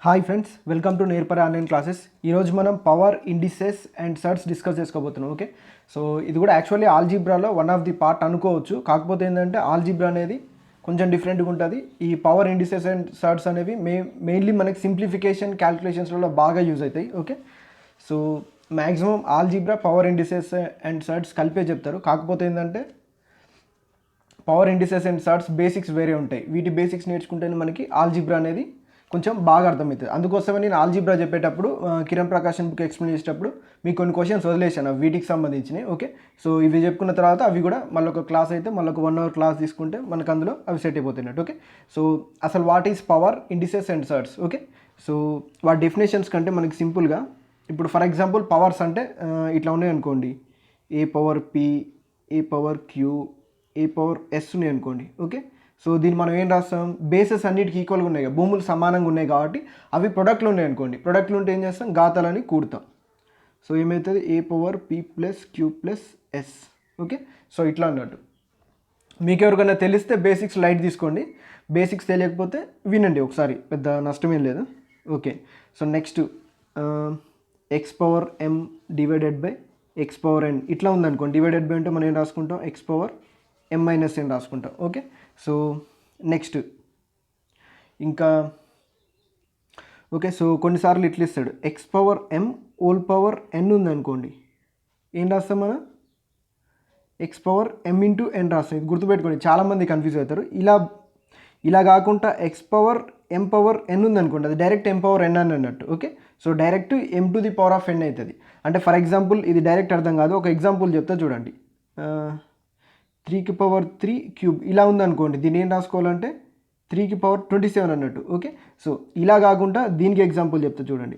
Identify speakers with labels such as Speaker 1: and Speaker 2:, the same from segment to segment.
Speaker 1: Hi friends, welcome to Nerpara online classes. ఈరోజు మనం power indices and surds discuss చేసుకోబోతున్నాం. Okay, so ఇది కూడా యాక్చువల్లీ ఆల్జీబ్రాలో వన్ ఆఫ్ ది పార్ట్ అనుకోవచ్చు. కాకపోతే ఏంటంటే ఆల్జీబ్రా అనేది కొంచెం డిఫరెంట్గా ఉంటుంది. ఈ పవర్ ఇండిసెస్ అండ్ సర్ట్స్ అనేవి మెయిన్లీ మనకి సింప్లిఫికేషన్ క్యాలిక్యులేషన్స్లో బాగా యూజ్ అవుతాయి. Okay, so maximum algebra power indices and surds కలిపే చెప్తారు. కాకపోతే ఏంటంటే power indices and surds basics వేరే ఉంటాయి. వీటి బేసిక్స్ నేర్చుకుంటేనే మనకి ఆల్జీబ్రా అనేది కొంచెం బాగా అర్థమవుతుంది. అందుకోసమే నేను ఆల్జీబ్రా చెప్పేటప్పుడు కిరణ్ ప్రకాశన్ బుక్ ఎక్స్ప్లెయిన్ చేసేటప్పుడు మీకు కొన్ని క్వశ్చన్స్ వదిలేసాను వీటికి సంబంధించినవి. ఓకే, సో ఇవి చెప్పుకున్న తర్వాత అవి కూడా మళ్ళీ ఒక క్లాస్ అయితే మళ్ళీ ఒక 1 hour క్లాస్ తీసుకుంటే మనకు అందులో అవి సెట్ అయిపోతున్నట్టు. ఓకే, సో అసలు what is power indices and surds? Okay, so వాటి డెఫినేషన్స్ కంటే మనకి సింపుల్గా ఇప్పుడు ఫర్ ఎగ్జాంపుల్ పవర్స్ అంటే ఇట్లా ఉన్నాయి అనుకోండి, ఏ పవర్ పి, ఏ పవర్ క్యూ, ఏ పవర్ ఎస్ ఉన్నాయి అనుకోండి. ఓకే, సో దీన్ని మనం ఏం రాస్తాం, బేసెస్ అన్నిటికీ ఈక్వల్గా ఉన్నాయి, భూములు సమానంగా ఉన్నాయి కాబట్టి అవి ప్రొడక్ట్లు ఉన్నాయి అనుకోండి. ప్రొడక్ట్లు ఉంటే ఏం చేస్తాం, ఘాతాలని కూడతాం. సో ఏమవుతుంది, a power p plus q plus s. Okay, so ఇట్లా అన్నట్టు. మీకు ఎవరికైనా తెలిస్తే బేసిక్స్ లైట్ తీసుకోండి, బేసిక్స్ తెలియకపోతే వినండి ఒకసారి, పెద్ద నష్టమేం లేదు. Okay, so next x power m divided by x power n ఇట్లా ఉందనుకోండి. డివైడెడ్ బై అంటే మనం ఏం రాసుకుంటాం, x power m minus n రాసుకుంటాం. ఓకే, సో నెక్స్ట్ ఇంకా ఓకే, సో కొన్నిసార్లు ఇట్లా ఇస్తాడు, x power m whole power n ఉందనుకోండి. ఏం రాస్తాం మనం, x power m into n రాస్తాం. ఇది గుర్తుపెట్టుకోండి, చాలామంది కన్ఫ్యూజ్ అవుతారు. ఇలా కాకుండా x power m power n ఉందనుకోండి, అది డైరెక్ట్ ఎం పవర్ ఎన్ అని అన్నట్టు. Okay, so direct m to the power of n అవుతుంది. అంటే ఫర్ ఎగ్జాంపుల్ ఇది డైరెక్ట్ అర్థం కాదు, ఒక ఎగ్జాంపుల్ చెప్తా చూడండి. 3 పవర్ 3 క్యూబ్ ఇలా ఉందనుకోండి, దీన్ని ఏం రాసుకోవాలంటే 3 పవర్ 27 అన్నట్టు. ఓకే, సో ఇలా కాకుండా దీనికి ఎగ్జాంపుల్ చెప్తా చూడండి.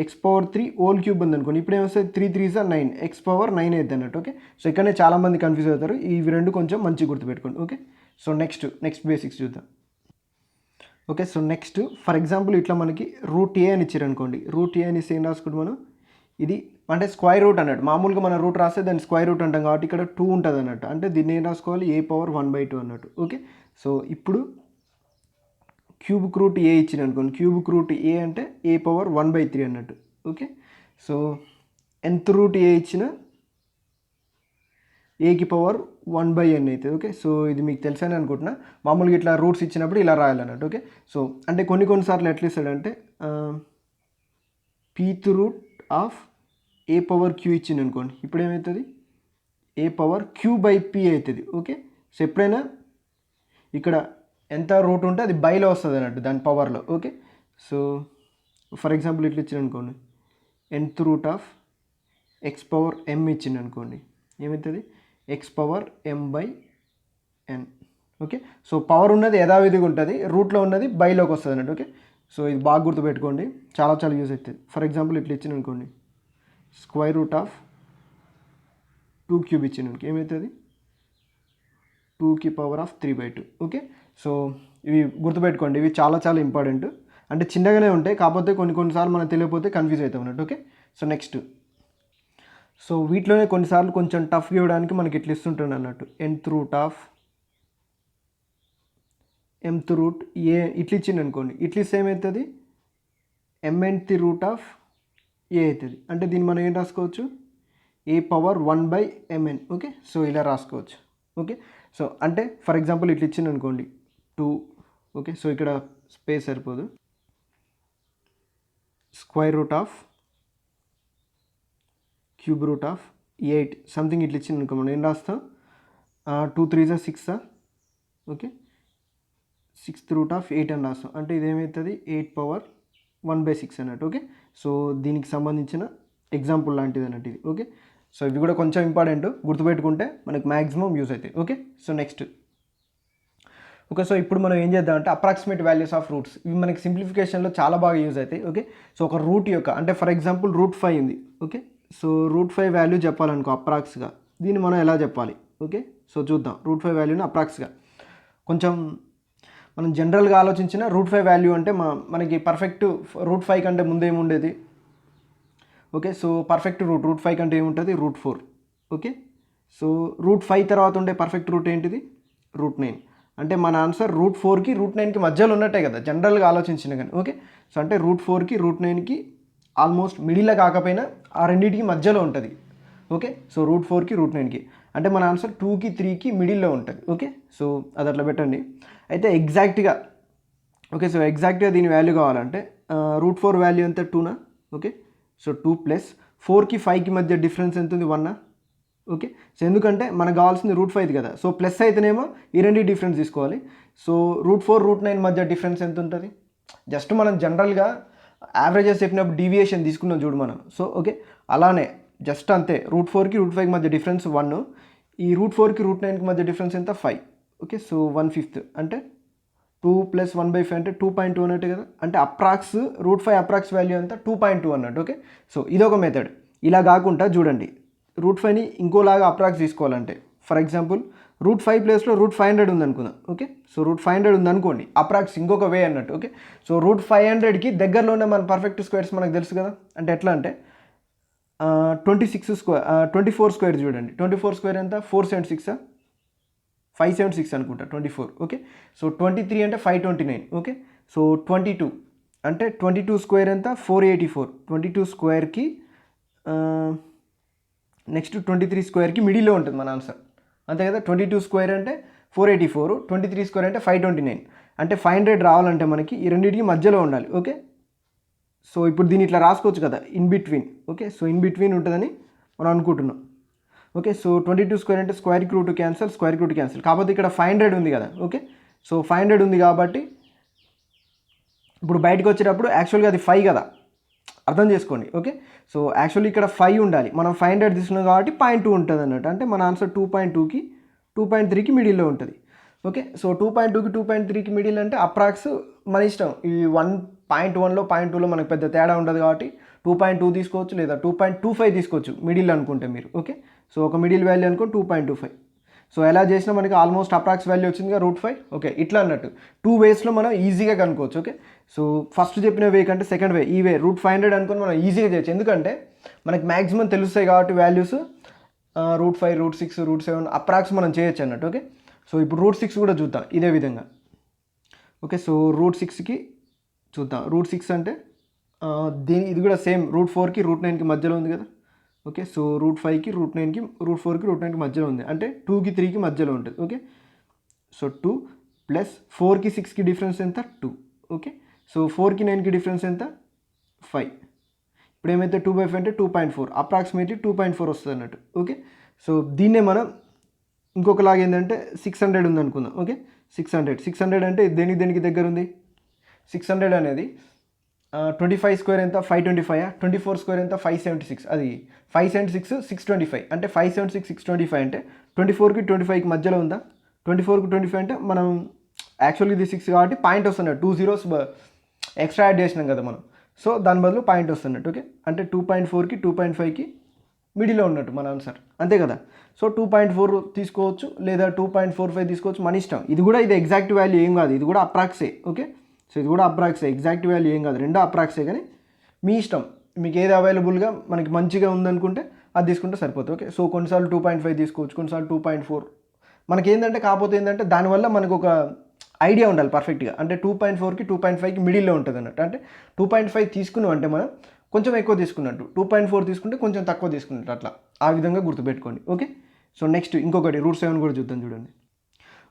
Speaker 1: ఎక్స్ పవర్ 3 ఓల్ క్యూబ్ ఉందనుకోండి, ఇప్పుడు ఏమొస్తుంది, 3 3 9, ఎక్స్ పవర్ 9 అవుతుంది అన్నట్టు. ఓకే, సో ఇక్కడనే చాలామంది కన్ఫ్యూజ్ అవుతారు, ఇవి రెండు కొంచెం మంచిగా గుర్తుపెట్టుకోండి. ఓకే, సో నెక్స్ట్ బేసిక్స్ చూద్దాం. Okay, so next for example ఇట్లా మనకి రూట్ ఏ అని ఇచ్చారు అనుకోండి. రూట్ ఏ అని ఏం రాసుకుంటాం మనం, ఇది అంటే స్క్వైర్ రూట్ అన్నట్టు. మామూలుగా మన రూట్ రాస్తే దాన్ని స్క్వైర్ రూట్ అంటాం కాబట్టి ఇక్కడ 2 ఉంటుంది అన్నట్టు. అంటే దీన్ని ఏం రాసుకోవాలి, ఏ పవర్ 1/2 అన్నట్టు. ఓకే, సో ఇప్పుడు క్యూబిక్ రూట్ ఏ ఇచ్చిన అనుకోండి, క్యూబిక్ రూట్ ఏ అంటే ఏ పవర్ 1/3 అన్నట్టు. ఓకే, సో nth రూట్ ఏ ఇచ్చిన ఏకి పవర్ 1/n అవుతుంది. ఓకే, సో ఇది మీకు తెలుసని అనుకుంటున్నా. మామూలుగా ఇట్లా రూట్స్ ఇచ్చినప్పుడు ఇలా రాయాలన్నట్టు. ఓకే, సో అంటే కొన్నిసార్లు ఎట్లా ఇస్తాడంటే pth root of a power q ఇచ్చింది అనుకోండి, ఇప్పుడు ఏమవుతుంది, a power q by p అవుతుంది. ఓకే, సో ఎప్పుడైనా ఇక్కడ ఎంత రూట్ ఉంటే అది బైలో వస్తుంది అన్నట్టు, దాని పవర్లో. ఓకే, సో ఫర్ ఎగ్జాంపుల్ ఇట్లా ఇచ్చింది అనుకోండి, nth root of x power m ఇచ్చింది అనుకోండి, ఏమవుతుంది, x power m by n. Okay, so power ఉన్నది యథావిధిగా ఉంటుంది, రూట్లో ఉన్నది బైలోకి వస్తుంది అన్నట్టు. ఓకే, సో ఇది బాగా గుర్తుపెట్టుకోండి, చాలా యూజ్ అవుతుంది. ఫర్ ఎగ్జాంపుల్ ఇట్లా ఇచ్చింది అనుకోండి, స్క్వైర్ రూట్ ఆఫ్ 2 క్యూబ్ ఇచ్చినానికి ఏమవుతుంది, 2 పవర్ ఆఫ్ 3/2. ఓకే, సో ఇవి గుర్తుపెట్టుకోండి, ఇవి చాలా ఇంపార్టెంట్. అంటే చిన్నగానే ఉంటాయి, కాకపోతే కొన్నిసార్లు మనకు తెలియకపోతే కన్ఫ్యూజ్ అవుతాం అన్నట్టు. ఓకే, సో నెక్స్ట్, సో వీటిలోనే కొన్నిసార్లు కొంచెం టఫ్ ఇవ్వడానికి మనకి ఇట్లా ఇస్తుంటాడు అన్నట్టు, nth root of mth root a ఇట్లా ఇచ్చింది అనుకోండి. ఇట్లా ఇస్తే ఏమవుతుంది, mnth రూట్ ఆఫ్ ఏ అవుతుంది. అంటే దీన్ని మనం ఏం రాసుకోవచ్చు, ఏ పవర్ 1/mn. ఓకే, సో ఇలా రాసుకోవచ్చు. ఓకే, సో అంటే ఫర్ ఎగ్జాంపుల్ ఇట్లా ఇచ్చింది అనుకోండి 2. ఓకే, సో ఇక్కడ స్పేస్ సరిపోదు, square root of cube root of 8 something ఇట్లా ఇచ్చింది అనుకో, మనం ఏం రాస్తాం, 2 3 6. ఓకే, 6th రూట్ ఆఫ్ 8 అని రాస్తాం. అంటే ఇది ఏమవుతుంది, 8 పవర్ 1/6 అన్నట్టు. ఓకే, సో దీనికి సంబంధించిన ఎగ్జాంపుల్ లాంటిది అన్నట్టు ఇది. ఓకే, సో ఇవి కూడా కొంచెం ఇంపార్టెంట్, గుర్తుపెట్టుకుంటే మనకు మ్యాక్సిమం యూజ్ అవుతాయి. Okay, so next okay, so ఇప్పుడు మనం ఏం చేద్దామంటే అప్రాక్సిమేట్ వాల్యూస్ ఆఫ్ రూట్స్, ఇవి మనకి సింప్లిఫికేషన్లో చాలా బాగా యూజ్ అవుతాయి. ఓకే, సో ఒక రూట్ యొక్క అంటే ఫర్ ఎగ్జాంపుల్ రూట్ 5 ఉంది. ఓకే, సో రూట్ 5 వాల్యూ చెప్పాలనుకో అప్రాక్స్గా, దీన్ని మనం ఎలా చెప్పాలి. ఓకే, సో చూద్దాం రూట్ 5 వాల్యూని అప్రాక్స్గా. కొంచెం మనం జనరల్గా ఆలోచించిన రూట్ 5 వాల్యూ అంటే మనకి పర్ఫెక్ట్ రూట్ 5 కంటే ముందేముండేది. ఓకే, సో పర్ఫెక్ట్ రూట్ 5 కంటే ఏముంటుంది, రూట్ 4. ఓకే, సో రూట్ 5 తర్వాత ఉండే పర్ఫెక్ట్ రూట్ ఏంటిది, రూట్ 9. అంటే మన ఆన్సర్ √4కి √9కి మధ్యలో ఉన్నట్టే కదా జనరల్గా ఆలోచించిన కానీ. ఓకే, సో అంటే √4కి √9కి ఆల్మోస్ట్ మిడిల్లో కాకపోయినా ఆ రెండింటికి మధ్యలో ఉంటుంది. ఓకే, సో √4కి √9కి అంటే మన ఆన్సర్ 2కి 3కి మిడిల్లో ఉంటుంది. ఓకే, సో అది అట్లా పెట్టండి. అయితే ఎగ్జాక్ట్గా ఓకే, సో ఎగ్జాక్ట్గా దీని వాల్యూ కావాలంటే √4 వాల్యూ ఎంత 2నా. ఓకే, సో 2 ప్లస్ 4కి 5కి మధ్య డిఫరెన్స్ ఎంత ఉంది 1నా. ఓకే, సో ఎందుకంటే మనకు కావాల్సింది √5 కదా, సో ప్లస్ అయితేనేమో ఈ రెండు డిఫరెన్స్ తీసుకోవాలి. సో √4 √9 మధ్య డిఫరెన్స్ ఎంత ఉంటుంది, జస్ట్ మనం జనరల్గా యావరేజెస్ చెప్పినప్పుడు డీవియేషన్ తీసుకున్నాం చూడు మనం. సో ఓకే, అలానే జస్ట్ అంతే √4కి √5కి మధ్య డిఫరెన్స్ 1, ఈ √4కి √9కి మధ్య డిఫరెన్స్ ఎంత 5. ఓకే, సో 1/5 అంటే 2 + 1/5 అంటే 2.2 అన్నట్టు కదా. అంటే అప్రాక్స్ √5 అప్రాక్స్ వాల్యూ అంతా 2.2 అన్నట్టు. ఓకే, సో ఇదొక మెథడ్. ఇలా కాకుండా చూడండి √5ని ఇంకోలాగా అప్రాక్స్ తీసుకోవాలంటే ఫర్ ఎగ్జాంపుల్ √5 ప్లేస్లో √500 ఉందనుకుందాం. ఓకే, సో √500 ఉందనుకోండి, అప్రాక్స్ ఇంకొక వే అన్నట్టు. ఓకే, సో √500కి దగ్గరలో ఉన్న మన పర్ఫెక్ట్ స్క్వేర్స్ మనకు తెలుసు కదా. అంటే ఎట్లా అంటే 24 స్క్వేర్ చూడండి. 24 స్క్వేర్ ఎంత 476 576 అనుకుంటా 24. ఓకే, సో 23 అంటే 529. ఓకే, సో 22 అంటే 22 స్క్వేర్ ఎంత 484. 22 స్క్వేర్కి నెక్స్ట్ 23 స్క్వేర్కి మిడిల్లో ఉంటుంది మన ఆన్సర్, అంతే కదా. 22 స్క్వేర్ అంటే 484, 23 స్క్వేర్ అంటే 529. అంటే 500 రావాలంటే మనకి ఈ రెండింటికి మధ్యలో ఉండాలి. ఓకే, సో ఇప్పుడు దీన్ని ఇట్లా రాసుకోవచ్చు కదా in between. Okay, so in between ఉంటుందని మనం అనుకుంటున్నాం. ఓకే, సో 22 స్క్వేర్ అంటే స్క్వేర్కి రూట్ క్యాన్సల్, స్క్వేర్కి రూట్ క్యాన్సల్. కాకపోతే ఇక్కడ 500 ఉంది కదా. ఓకే, సో 500 ఉంది కాబట్టి ఇప్పుడు బయటకు వచ్చేటప్పుడు యాక్చువల్గా అది 5 కదా, అర్థం చేసుకోండి. ఓకే, సో యాక్చువల్లీ ఇక్కడ 5 ఉండాలి, మనం 500 తీసుకున్నాం కాబట్టి 0.2 ఉంటుంది అన్నట్టు. అంటే మన ఆన్సర్ 2.2కి 2.3కి మిడిల్లో ఉంటుంది. ఓకే, సో 2.2కి 2.3కి మిడిల్ అంటే అప్రాక్స్ మన ఇష్టం. ఈ 1.1లో 0.2లో మనకు పెద్ద తేడా ఉండదు కాబట్టి 2.2 తీసుకోవచ్చు లేదా 2.25 తీసుకోవచ్చు మిడిల్ అనుకుంటే మీరు. ఓకే, సో ఒక మిడిల్ వాల్యూ అనుకోండి 2.25. సో ఎలా చేసినా మనకి ఆల్మోస్ట్ అప్రాక్స్ వాల్యూ వచ్చిందిగా √5. ఓకే, ఇట్లా అన్నట్టు 2 వేస్లో మనం ఈజీగా కనుక్కోవచ్చు. ఓకే, సో ఫస్ట్ చెప్పిన వే కంటే సెకండ్ వే ఈ వే √500 అనుకొని మనం ఈజీగా చేయొచ్చు, ఎందుకంటే మనకి మ్యాక్సిమం తెలుస్తాయి కాబట్టి వాల్యూస్. √5 √6 √7 అప్రాక్స్ మనం చేయొచ్చు అన్నట్టు. ఓకే, సో ఇప్పుడు √6 కూడా చూద్దాం ఇదే విధంగా. ఓకే, సో √6కి చూద్దాం. √6 అంటే ఇది కూడా సేమ్ √4కి √9కి మధ్యలో ఉంది కదా. ఓకే, సో √5కి √9కి √4కి √9కి మధ్యలో ఉంది, అంటే 2కి 3కి మధ్యలో ఉంటుంది. ఓకే, సో 2 ప్లస్ 4కి 6కి డిఫరెన్స్ ఎంత 2. ఓకే, సో 4కి 9కి డిఫరెన్స్ ఎంత 5. ఇప్పుడు ఏమైతే 2/5 అంటే 2.4, అప్రాక్సిమేట్లీ 2.4 వస్తుంది అన్నట్టు. ఓకే, సో దీన్నే మనం ఇంకొకలాగా ఏంటంటే 600 ఉంది అనుకుందాం. ఓకే, 600 అంటే దేనికి దగ్గర ఉంది. 600 అనేది 25 స్క్వేర్ ఎంత 525, 24 స్క్వేర్ ఎంత 576, అది 576 625 అంటే 576 625 అంటే 24కి 25కి మధ్యలో ఉందా. 24కి 25 అంటే మనం యాక్చువల్గా ఇది 6 కాబట్టి పాయింట్ వస్తున్నట్టు 2 zeros ఎక్స్ట్రా యాడ్ చేసినాం కదా మనం, సో దాని బదులు పాయింట్ వస్తున్నట్టు. ఓకే, అంటే 2.4కి 2.5కి మిడిల్లో ఉన్నట్టు మన ఆన్సర్, అంతే కదా. సో 2.4 తీసుకోవచ్చు లేదా 2.45 తీసుకోవచ్చు, మన ఇష్టం. ఇది ఎగ్జాక్ట్ వాల్యూ ఏం కాదు, ఇది కూడా అప్రాక్సే. ఓకే, సో ఇది కూడా అప్రాక్సే, ఎగ్జాక్ట్ వాల్యూ ఏం కాదు, రెండో అప్రాక్సే. కానీ మీ ఇష్టం, మీకు ఏది అవైలబుల్గా మనకి మంచిగా ఉందనుకుంటే అది తీసుకుంటే సరిపోతుంది. ఓకే, సో కొన్నిసార్లు 2.5 తీసుకోవచ్చు, కొన్నిసార్లు 2.4. మనకి ఏంటంటే కాకపోతే ఏంటంటే దానివల్ల మనకు ఒక ఐడియా ఉండాలి పర్ఫెక్ట్గా. అంటే 2.4కి 2.5కి మిడిల్లో ఉంటుంది అన్నట్టు. అంటే 2.5 తీసుకున్నాం అంటే మనం కొంచెం ఎక్కువ తీసుకున్నట్టు, 2.4 తీసుకుంటే కొంచెం తక్కువ తీసుకున్నట్టు, అట్లా ఆ విధంగా గుర్తుపెట్టుకోండి. ఓకే, సో నెక్స్ట్ ఇంకొకటి √7 కూడా చూద్దాం చూడండి.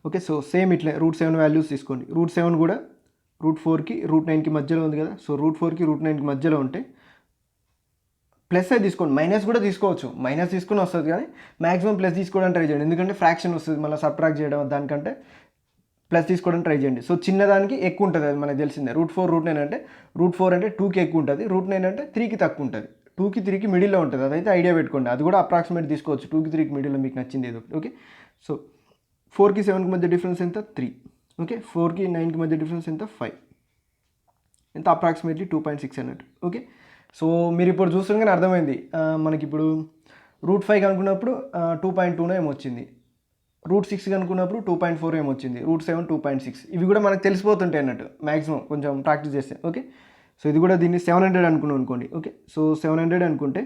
Speaker 1: ఓకే, సో సేమ్ ఇట్లా √7 వాల్యూస్ తీసుకోండి. √7 కూడా √4కి √9కి మధ్యలో ఉంది కదా. సో √4కి √9కి మధ్యలో ఉంటే ప్లస్ అయితే తీసుకోండి, మైనస్ కూడా తీసుకోవచ్చు, మైనస్ తీసుకుని వస్తుంది కానీ మ్యాక్సిమం ప్లస్ తీసుకోవడానికి ట్రై చేయండి, ఎందుకంటే ఫ్రాక్షన్ వస్తుంది మళ్ళీ సబ్ట్రాక్ట్ చేయడం, దానికంటే ప్లస్ తీసుకోవడానికి ట్రై చేయండి. సో చిన్నదానికి ఎక్కువ ఉంటుంది, అది మనకు తెలిసిందే. √4 √9 అంటే √4 అంటే 2కి ఎక్కువ ఉంటుంది, √9 అంటే 3కి తక్కువ ఉంటుంది, 2కి 3కి మిడిల్లో ఉంటుంది. అదైతే ఐడియా పెట్టుకోండి, అది కూడా అప్రాక్సిమేట్ తీసుకోవచ్చు, 2కి 3కి మిడిల్లో మీకు నచ్చింది ఏదో. ఓకే, సో 4కి 7కి మధ్య డిఫరెన్స్ ఎంత 3. ఓకే, 4కి 9కి మధ్య డిఫరెన్స్ ఎంత 5, ఎంత అప్రాక్సిమేట్లీ 2.6 అన్నట్టు. ఓకే, సో మీరు ఇప్పుడు చూస్తుండగానే అర్థమైంది మనకి ఇప్పుడు √5 అనుకున్నప్పుడు 2.2 ఏమొచ్చింది, √6 అనుకున్నప్పుడు 2.4 ఏమొచ్చింది, √7 2.6. ఇవి కూడా మనకు తెలిసిపోతుంటాయి అన్నట్టు మ్యాక్సిమం కొంచెం ప్రాక్టీస్ చేస్తే. ఓకే, సో ఇది కూడా దీన్ని 700 అనుకున్నాం అనుకోండి. ఓకే, సో 700 అనుకుంటే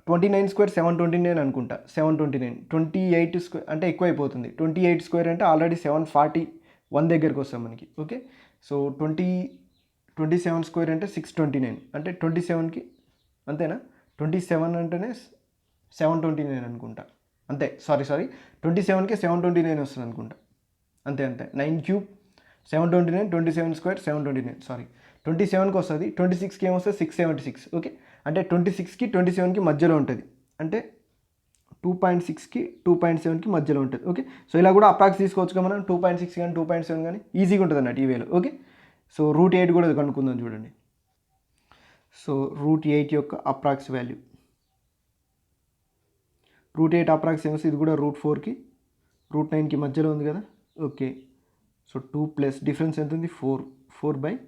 Speaker 1: 29 స్క్వేర్ 729 అనుకుంటా, 729, 28 స్క్వేర్ అంటే ఎక్కువైపోతుంది. 28 స్క్వేర్ అంటే ఆల్రెడీ 741 దగ్గరికి వస్తాం మనకి. ఓకే, సో 27 స్క్వేర్ అంటే 629 అంటే 27కి అంతేనా, 27 అంటేనే 729 అనుకుంటా, అంతే. సారీ 27కి 729 వస్తుంది అనుకుంటా, అంతే 9 క్యూబ్ 729, 27 స్క్వేర్ 729, సారీ 27కి వస్తుంది. 26కి ఏమొస్తుంది 676. ఓకే, అంటే 26కి 27కి మధ్యలో ఉంటుంది, అంటే 2.6కి 2.7కి మధ్యలో ఉంటుంది. ఓకే, సో ఇలా కూడా అప్రాక్స్ తీసుకోవచ్చు మనం, 2.6 కానీ 2.7 కానీ ఈజీగా ఉంటుంది అన్నట్టు ఈ వేలో. ఓకే, సో √8 కూడా కనుక్కుందాం చూడండి. సో √8 యొక్క అప్రాక్స్ వాల్యూ, √8 అప్రాక్స్ ఏమొస్తే ఇది కూడా √4కి √9కి మధ్యలో ఉంది కదా. ఓకే, సో 2 ప్లస్ డిఫరెన్స్ ఎంత ఉంది 4/5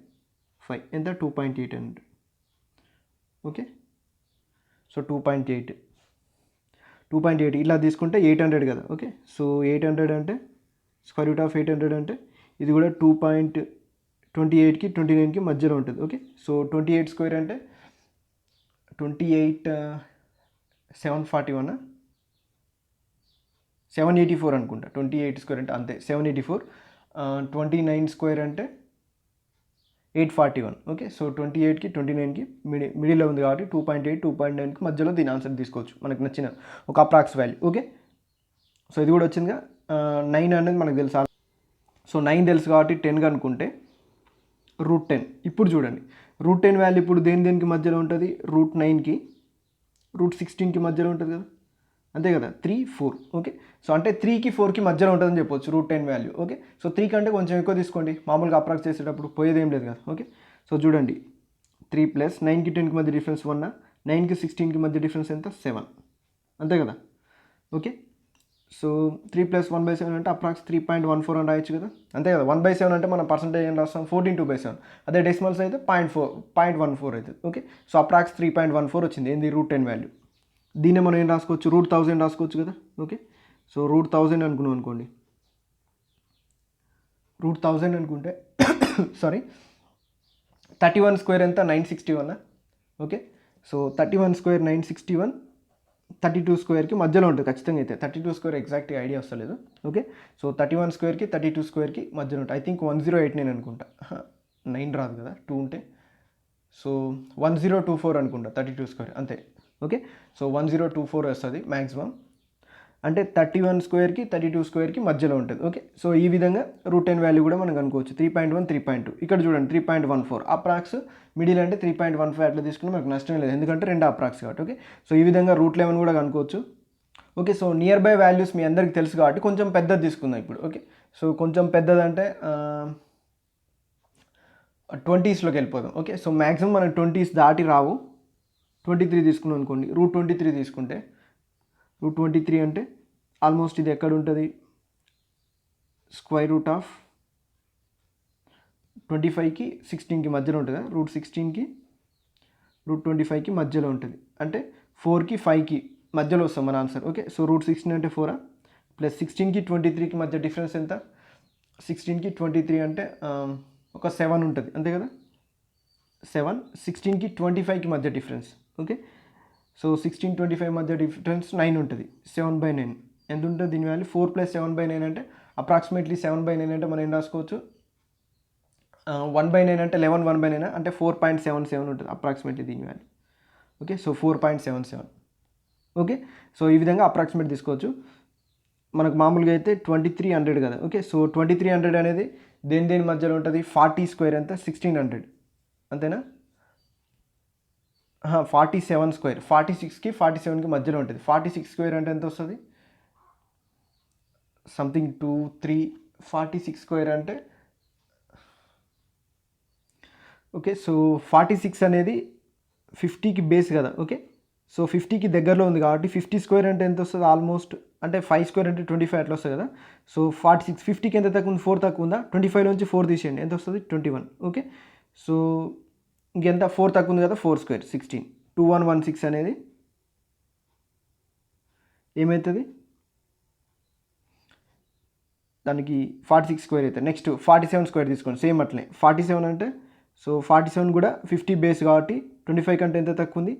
Speaker 1: ఎంత 2.8 అండి. ఓకే, సో 2.8 ఇలా తీసుకుంటే 800 కదా. ఓకే, సో 800 అంటే √800 అంటే ఇది కూడా 2.28కి 29కి మధ్యలో ఉంటుంది. ఓకే, సో 28 స్క్వేర్ అంటే 28 741 784 అనుకుంటా. 28 స్క్వేర్ అంటే అంతే 784. 29 స్క్వేర్ అంటే 841. ఓకే, సో 28కి 29కి మిడిల్లో ఉంది కాబట్టి 2.8 2.9కి మధ్యలో దీని ఆన్సర్ తీసుకోవచ్చు, మనకు నచ్చిన ఒక అప్రాక్స్ వాల్యూ. ఓకే, సో ఇది కూడా వచ్చిందిగా. 9 అనేది మనకు తెలుసు. సో 9 తెలుసు కాబట్టి 10 కనుక్కుంటే √10. ఇప్పుడు చూడండి √10 వాల్యూ ఇప్పుడు దేనికి మధ్యలో ఉంటుంది, √9కి √16కి మధ్యలో ఉంటుంది కదా, అంతే కదా, 3 4. ఓకే, సో అంటే 3కి 4కి మధ్యలో ఉంటుందని చెప్పొచ్చు √10 వాల్యూ. ఓకే, సో 3 కంటే కొంచెం ఎక్కువ తీసుకోండి, మామూలుగా అప్రాక్స్ చేసేటప్పుడు పోయేదేం లేదు కదా. ఓకే, సో చూడండి 3 ప్లస్ 9కి 10కి మధ్య డిఫరెన్స్ 1, 9కి 16కి మధ్య డిఫరెన్స్ ఎంత 7, అంతే కదా. ఓకే, సో 3 ప్లస్ 1/7 అంటే అప్రాక్స్ 3.14 అని రాయొచ్చు కదా, అంతే కదా. 1/7 అంటే మనం పర్సెంటేజ్ ఏం రాస్తాం 14/2/7, అదే డెసిమల్స్ అయితే 0.14 అవుతుంది. ఓకే, సో అప్రాక్స్ 3.14 వచ్చింది ఏంది √10 వాల్యూ. దీన్ని మనం ఏం రాసుకోవచ్చు, √1000 రాసుకోవచ్చు కదా. ఓకే, సో √1000 అనుకున్నాం అనుకోండి, √1000 అనుకుంటే సారీ 31 స్క్వేర్ ఎంత 961. ఓకే, సో 31 స్క్వేర్ 961, 32 స్క్వేర్కి మధ్యలో ఉంటుంది ఖచ్చితంగా. అయితే 32 స్క్వేర్ ఎగ్జాక్ట్గా ఐడియా వస్తలేదు. ఓకే, సో 31 స్క్వేర్కి 32 స్క్వేర్కి మధ్యలో ఉంటుంది. ఐ థింక్ 1089 అనుకుంటా, 9 రాదు కదా 2 ఉంటే, సో 1024 అనుకుంటా 32 స్క్వేర్, అంతే. ఓకే, సో 1024 వస్తుంది మ్యాక్సిమం, అంటే 31 స్క్వేర్కి 32 స్క్వేర్కి మధ్యలో ఉంటుంది. ఓకే, సో ఈ విధంగా √10 వాల్యూ కూడా మనం అనుకోవచ్చు. 3.1 3.2 ఇక్కడ చూడండి 3.14 అప్రాక్స్, మిడిల్ అంటే 3.15 అట్లా తీసుకుని మనకు నష్టం లేదు, ఎందుకంటే 2 అప్రాక్స్ కాబట్టి. ఓకే, సో ఈ విధంగా √11 కూడా కనుక్కోవచ్చు. Okay, so near by values మీ అందరికీ తెలుసు కాబట్టి కొంచెం పెద్దది తీసుకుందాం ఇప్పుడు. ఓకే, సో కొంచెం పెద్దదంటే 20స్లోకి వెళ్ళిపోదాం. ఓకే, సో మ్యాక్సిమం మనకు 20s దాటి రావు. 23 తీసుకున్నాం అనుకోండి, √23 తీసుకుంటే √23 అంటే ఆల్మోస్ట్ ఇది ఎక్కడ ఉంటుంది, √25కి 16కి మధ్యలో ఉంటుంది కదా, √16కి √25కి మధ్యలో ఉంటుంది, అంటే 4కి 5కి మధ్యలో వస్తాం మన ఆన్సర్. ఓకే, సో √16 అంటే 4 ప్లస్ 16కి 23కి మధ్య డిఫరెన్స్ ఎంత, 16కి 23 అంటే ఒక 7 ఉంటుంది, అంతే కదా. 7 16కి 25కి మధ్య డిఫరెన్స్. ఓకే, సో 16-25 మధ్య డిఫరెన్స్ 9 ఉంటుంది, 7/9 ఎంత ఉంటుంది దీని వాల్యూ, 4 + 7/9 అంటే అప్రాక్సిమేట్లీ 7/9 అంటే మనం ఏం రాసుకోవచ్చు, 1/9 అంటే 11 1/9 అంటే 4.77 ఉంటుంది అప్రాక్సిమేట్లీ దీని value. Okay, so 4.77. Okay, so ఈ విధంగా అప్రాక్సిమేట్ తీసుకోవచ్చు. మనకు మామూలుగా అయితే 2300 కదా. ఓకే, సో 2300 అనేది దేని మధ్యలో ఉంటుంది, 40 స్క్వేర్ ఎంత 1600, అంతేనా. 47 స్క్వేర్ 46కి 47కి మధ్యలో ఉంటుంది. 46 స్క్వేర్ అంటే ఎంత వస్తుంది, సంథింగ్ 2 3 46 స్క్వేర్ అంటే ఓకే, సో 46 అనేది 50కి బేస్ కదా. ఓకే, సో 50కి దగ్గరలో ఉంది కాబట్టి 50 స్క్వేర్ అంటే ఎంత వస్తుంది, ఆల్మోస్ట్ అంటే 5 స్క్వేర్ అంటే 25 అట్లా వస్తుంది కదా. సో 46 50కి ఎంత తక్కువ ఉంది, 4 తక్కువ ఉందా, 25 నుంచి 4 తీసేయండి ఎంత వస్తుంది 21. ఓకే, సో ఇంకెంత 4 తక్కువ ఉంది కదా, 4 స్క్వేర్ 16, 2116 అనేది ఏమవుతుంది, దానికి 46 స్క్వేర్ అవుతుంది. నెక్స్ట్ 47 స్క్వేర్ తీసుకోండి, సేమ్ అట్లనే 47 అంటే సో 47 కూడా 50 బేస్ కాబట్టి 25 కంటే ఎంత తక్కువ ఉంది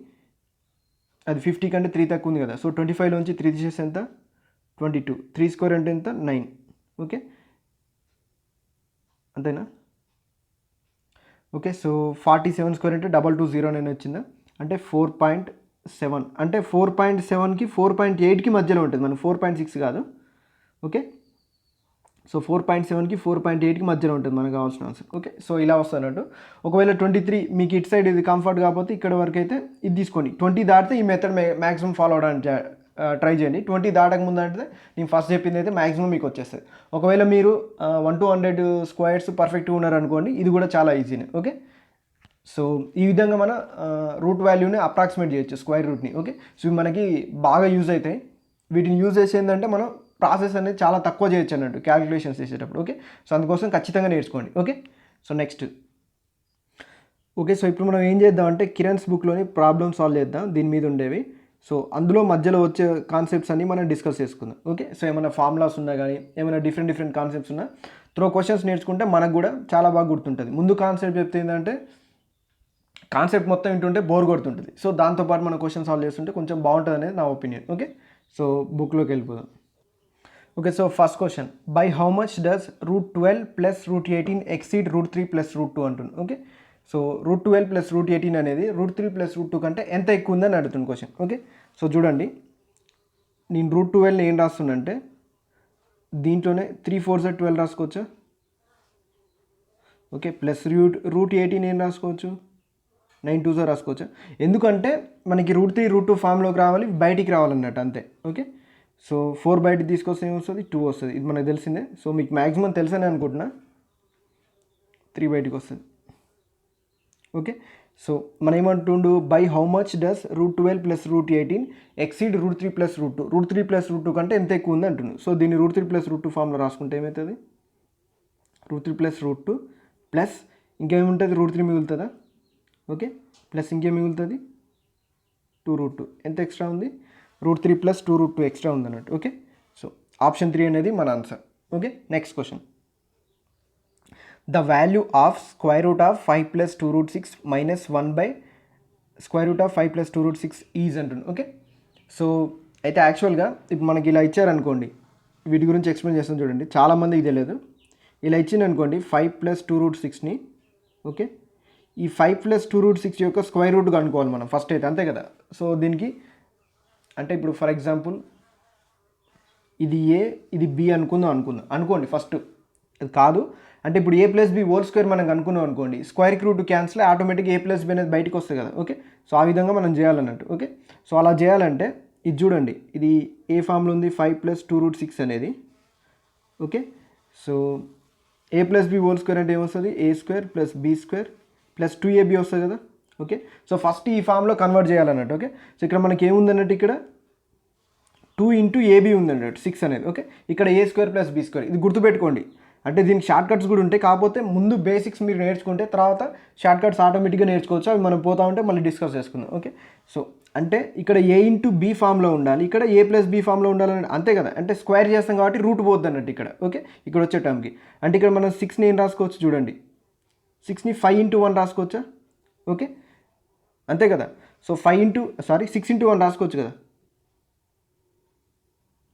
Speaker 1: అది 50 కంటే 3 తక్కువ ఉంది కదా. సో 25లోంచి 3 తీసేస్తే ఎంత 22. 3 స్క్వేర్ అంటే ఎంత 9. ఓకే అంతేనా. ఓకే సో 47 స్క్వేర్ అంటే 2209 వచ్చిందా, అంటే 4.7. అంటే 4.7కి 4.8కి మధ్యలో ఉంటుంది, మనం 4.6 కాదు. ఓకే సో 4.7కి 4.8కి మధ్యలో ఉంటుంది మనకు కావాల్సిన ఆన్సర్. ఓకే సో ఇలా వస్తున్నట్టు. ఒకవేళ 23 మీకు ఇటు సైడ్ ఇది కంఫర్ట్ కాకపోతే ఇక్కడ వరకు అయితే ఇది తీసుకోండి. 20 దాటితే ఈ మెథడ్ మ్యాక్సిమం ఫాలో అవడానికి ట్రై చేయండి. 20 దాటక ముందు అంటే నేను ఫస్ట్ చెప్పింది అయితే మ్యాక్సిమం మీకు వచ్చేస్తుంది. ఒకవేళ మీరు 1 to 100 స్క్వేర్స్ పర్ఫెక్ట్గా ఉన్నారనుకోండి, ఇది కూడా చాలా ఈజీనే. ఓకే సో ఈ విధంగా మన రూట్ వాల్యూని అప్రాక్సిమేట్ చేయొచ్చు, స్క్వేర్ రూట్ని. ఓకే సో ఇవి మనకి బాగా యూజ్ అవుతాయి. వీటిని యూజ్ చేసి ఏంటంటే మనం ప్రాసెస్ అనేది చాలా తక్కువ చేయొచ్చు అన్నట్టు క్యాలిక్యులేషన్స్ చేసేటప్పుడు. ఓకే సో అందుకోసం ఖచ్చితంగా నేర్చుకోండి. Okay so next. Okay so ఇప్పుడు మనం ఏం చేద్దామంటే కిరణ్స్ బుక్లోని ప్రాబ్లమ్ సాల్వ్ చేద్దాం, దీని మీద ఉండేవి. సో అందులో మధ్యలో వచ్చే కాన్సెప్ట్స్ అన్ని మనం డిస్కస్ చేసుకుందాం. ఓకే సో ఏమైనా ఫార్ములాస్ ఉన్నా కానీ ఏమైనా డిఫరెంట్ కాన్సెప్ట్స్ ఉన్నా త్రో క్వశ్చన్స్ నేర్చుకుంటే మనకు కూడా చాలా బాగా గుర్తుంటుంది. ముందు కాన్సెప్ట్ చెప్తే ఏంటంటే కాన్సెప్ట్ మొత్తం వింటుంటే బోర్ కొడుతుంటుంది. సో దాంతోపాటు మనం క్వశ్చన్ సాల్వ్ చేస్తుంటే కొంచెం బాగుంటుంది అనేది నా ఒపీనియన్. ఓకే సో బుక్లోకి వెళ్ళిపోదాం. Okay so first question, by how much does √12 + √18 exceed √3 + √2 అంటుంది. ఓకే సో √12 + √18 అనేది √3 + √2 కంటే ఎంత ఎక్కువ ఉందని అడుగుతుంది క్వశ్చన్. ఓకే సో చూడండి, నేను √12 ఏం రాస్తుందంటే దీంట్లోనే 3 4 12 రాసుకోవచ్చా. ఓకే ప్లస్ √18 ఏం రాసుకోవచ్చు, 9 2 రాసుకోవచ్చా. ఎందుకంటే మనకి √3 √2 ఫామ్లోకి రావాలి, బయటికి రావాలన్నట్టు అంతే. ఓకే సో 4 బయటికి తీసుకొస్తే ఏమొస్తుంది 2 వస్తుంది, ఇది మనకు తెలిసిందే. సో మీకు మ్యాక్సిమం తెలుసని అనుకుంటున్నా, 3 బయటికి వస్తుంది. ఓకే సో మనం ఏమంటుండు, by how much does √12 + √18 exceed √3 + √2. √3 + √2 కంటే ఎంత ఎక్కువ ఉంది అంటుండు. సో దీన్ని √3 + √2 ఫామ్లో రాసుకుంటే ఏమవుతుంది, √3 + √2 ప్లస్ ఇంకేముంటుంది √3 మిగులుతుందా. ఓకే ప్లస్ ఇంకేం మిగులుతుంది 2√2. ఎంత ఎక్స్ట్రా ఉంది, √3 + 2√2 ఎక్స్ట్రా ఉంది అన్నట్టు. ఓకే సో ఆప్షన్ 3 అనేది మన answer. Okay next question, the value of √5 + 2√6 - 1 by √5 + 2√6 is అంటుంది. ఓకే సో అయితే యాక్చువల్గా ఇప్పుడు మనకి ఇలా ఇచ్చారనుకోండి, వీటి గురించి ఎక్స్ప్లెయిన్ చేస్తాను చూడండి, చాలామందికి తెలియదు. ఇలా ఇచ్చింది అనుకోండి 5 + 2√6ని. ఓకే ఈ 5 + 2√6 యొక్క స్క్వేర్ రూట్ కనుక్కోవాలి మనం ఫస్ట్ అయితే, అంతే కదా. సో దీనికి అంటే ఇప్పుడు ఫర్ ఎగ్జాంపుల్ ఇది ఏ ఇది బి అనుకోండి ఫస్ట్. అది కాదు అంటే ఇప్పుడు a + b హోల్ స్క్వేర్ మనం అనుకున్నాం అనుకోండి, స్క్వేర్కి రూట్ క్యాన్సిల్ ఆటోమేటిక్గా a + b అనేది బయటకు వస్తుంది కదా. ఓకే సో ఆ విధంగా మనం చేయాలన్నట్టు. ఓకే సో అలా చేయాలంటే ఇది చూడండి, ఇది ఏ ఫామ్లో ఉంది 5 + 2√6 అనేది. Okay so a + b whole square అంటే ఏమొస్తుంది, a² + b² + 2ab వస్తుంది కదా. ఓకే సో ఫస్ట్ ఈ ఫామ్లో కన్వర్ట్ చేయాలన్నట్టు. ఓకే సో ఇక్కడ మనకి ఏముందన్నట్టు, ఇక్కడ 2 × ab ఉందన్నట్టు 6 అనేది. ఓకే ఇక్కడ a² + b², ఇది గుర్తుపెట్టుకోండి. అంటే దీనికి షార్ట్ కట్స్ కూడా ఉంటాయి, కాకపోతే ముందు బేసిక్స్ మీరు నేర్చుకుంటే తర్వాత షార్ట్ కట్స్ ఆటోమేటిక్గా నేర్చుకోవచ్చు, అవి మనం పోతా ఉంటే మళ్ళీ డిస్కస్ చేసుకుందాం. ఓకే సో అంటే ఇక్కడ a × b ఫామ్లో ఉండాలి, ఇక్కడ a + b ఫామ్లో ఉండాలని అంతే కదా. అంటే స్క్వేర్ చేస్తాం కాబట్టి రూట్ పోద్ది అన్నట్టు ఇక్కడ. ఓకే ఇక్కడ వచ్చే టర్మ్కి అంటే ఇక్కడ మనం 6ని ఏం రాసుకోవచ్చు చూడండి, 6ని 5 × 1 రాసుకోవచ్చా. ఓకే అంతే కదా. సో 6 × 1 రాసుకోవచ్చు కదా,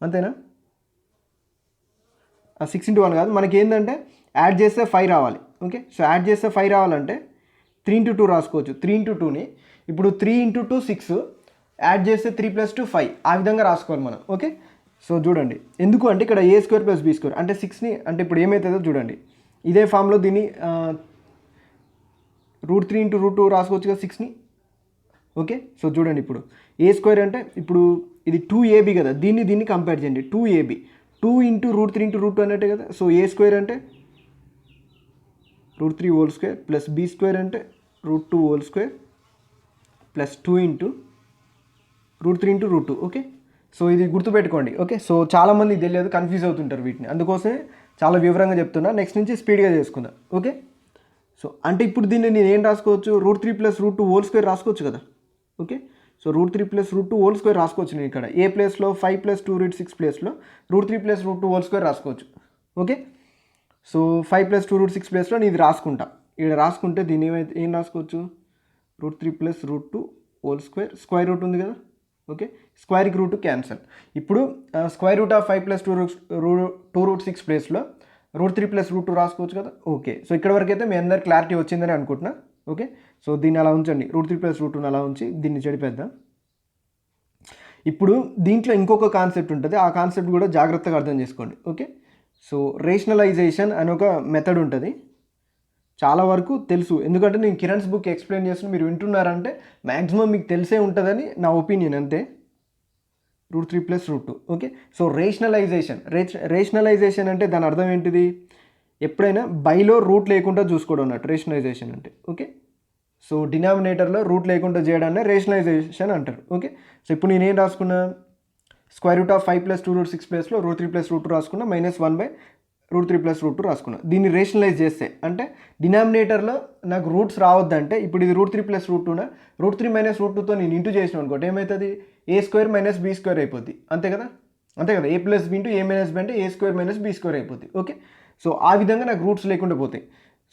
Speaker 1: అంతేనా. 6 × 1 కాదు, మనకి ఏంటంటే యాడ్ చేస్తే 5 రావాలి. ఓకే సో యాడ్ చేస్తే 5 రావాలంటే 3 × 2 రాసుకోవచ్చు. 3 × 2ని ఇప్పుడు 3 × 2 6, యాడ్ చేస్తే 3 + 2 5, ఆ విధంగా రాసుకోవాలి మనం. ఓకే సో చూడండి ఎందుకు అంటే ఇక్కడ a² + b² అంటే 6ని అంటే ఇప్పుడు ఏమవుతుందో చూడండి, ఇదే ఫామ్లో దీన్ని √3 × √2 రాసుకోవచ్చు కదా 6ని. ఓకే సో చూడండి ఇప్పుడు a² అంటే ఇప్పుడు ఇది 2ab కదా, దీన్ని కంపేర్ చేయండి 2ab, 2 × √3 × √2 అన్నట్టే కదా. సో a² అంటే √3 హోల్ స్క్వేర్ ప్లస్ b² అంటే √2 whole square plus 2 × √3 × √2. Okay so ఇది గుర్తుపెట్టుకోండి. ఓకే సో చాలామంది తెలియదు, కన్ఫ్యూజ్ అవుతుంటారు వీటిని, అందుకోసమే చాలా వివరంగా చెప్తున్నా. నెక్స్ట్ నుంచి స్పీడ్గా చేసుకుందాం. ఓకే సో అంటే ఇప్పుడు దీన్ని నేను ఏం రాసుకోవచ్చు, √3 + √2 హోల్ స్క్వేర్ రాసుకోవచ్చు కదా. ఓకే సో √3 + √2 హోల్ స్క్వేర్ రాసుకోవచ్చు. నేను ఇక్కడ ఏ ప్లేస్లో 5 + 2√6 ప్లేస్లో √3 + √2 హోల్ స్క్వేర్ రాసుకోవచ్చు. ఓకే సో 5 + 2√6 ప్లేస్లో నేను ఇది రాసుకుంటా. ఇక్కడ రాసుకుంటే దీన్ని ఏం రాసుకోవచ్చు, √3 + √2 హోల్ స్క్వేర్, స్క్వేర్ రూట్ ఉంది కదా. ఓకే, స్క్వేర్కి రూట్ క్యాన్సల్. ఇప్పుడు స్క్వేర్ రూట్ ఆఫ్ 5 + 2√6 ప్లేస్లో √3 + √2 రాసుకోవచ్చు కదా. ఓకే, సో ఇక్కడ వరకు అయితే మీ అందరు క్లారిటీ వచ్చిందని అనుకుంటున్నా. ఓకే, సో దీన్ని అలా ఉంచండి, √3 + √2 అలా ఉంచి దీన్ని చెడిపేద్దాం. ఇప్పుడు దీంట్లో ఇంకొక కాన్సెప్ట్ ఉంటుంది, ఆ కాన్సెప్ట్ కూడా జాగ్రత్తగా అర్థం చేసుకోండి. ఓకే, సో రేషనలైజేషన్ అని ఒక మెథడ్ ఉంటుంది, చాలా వరకు తెలుసు, ఎందుకంటే నేను కిరణ్స్ బుక్ ఎక్స్ప్లెయిన్ చేస్తున్నా, మీరు వింటున్నారంటే మ్యాక్సిమం మీకు తెలిసే ఉంటుందని నా ఒపీనియన్, అంతే. √3 + √2. ఓకే, సో రేషనలైజేషన్ అంటే దాని అర్థం ఏంటిది, ఎప్పుడైనా బైలో రూట్ లేకుండా చూసుకోవడం అన్నట్టు రేషనలైజేషన్ అంటే. ఓకే, సో డినామినేటర్లో రూట్ లేకుండా చేయడాన్ని రేషనలైజేషన్ అంటారు. ఓకే, సో ఇప్పుడు నేనేం రాసుకున్నా, స్క్వేర్ రూట్ ఆఫ్ 5 + 2√6 ప్లేస్లో √3 + √2 రాసుకున్నా, -1/√3 + √2 రాసుకున్నా. దీన్ని రేషనలైజ్ చేస్తే అంటే డినామినేటర్లో నాకు రూట్స్ రావద్దంటే, ఇప్పుడు ఇది √3 + √2నా, √3 - √2తో నేను ఇంటూ చేసిన అనుకోండి, ఏమవుతుంది, a² - b² అయిపోద్ది, అంతే కదా. a + b × a - b అంటే a² - b² అయిపోద్ది. ఓకే, సో ఆ విధంగా నాకు రూట్స్ లేకుండా పోతాయి.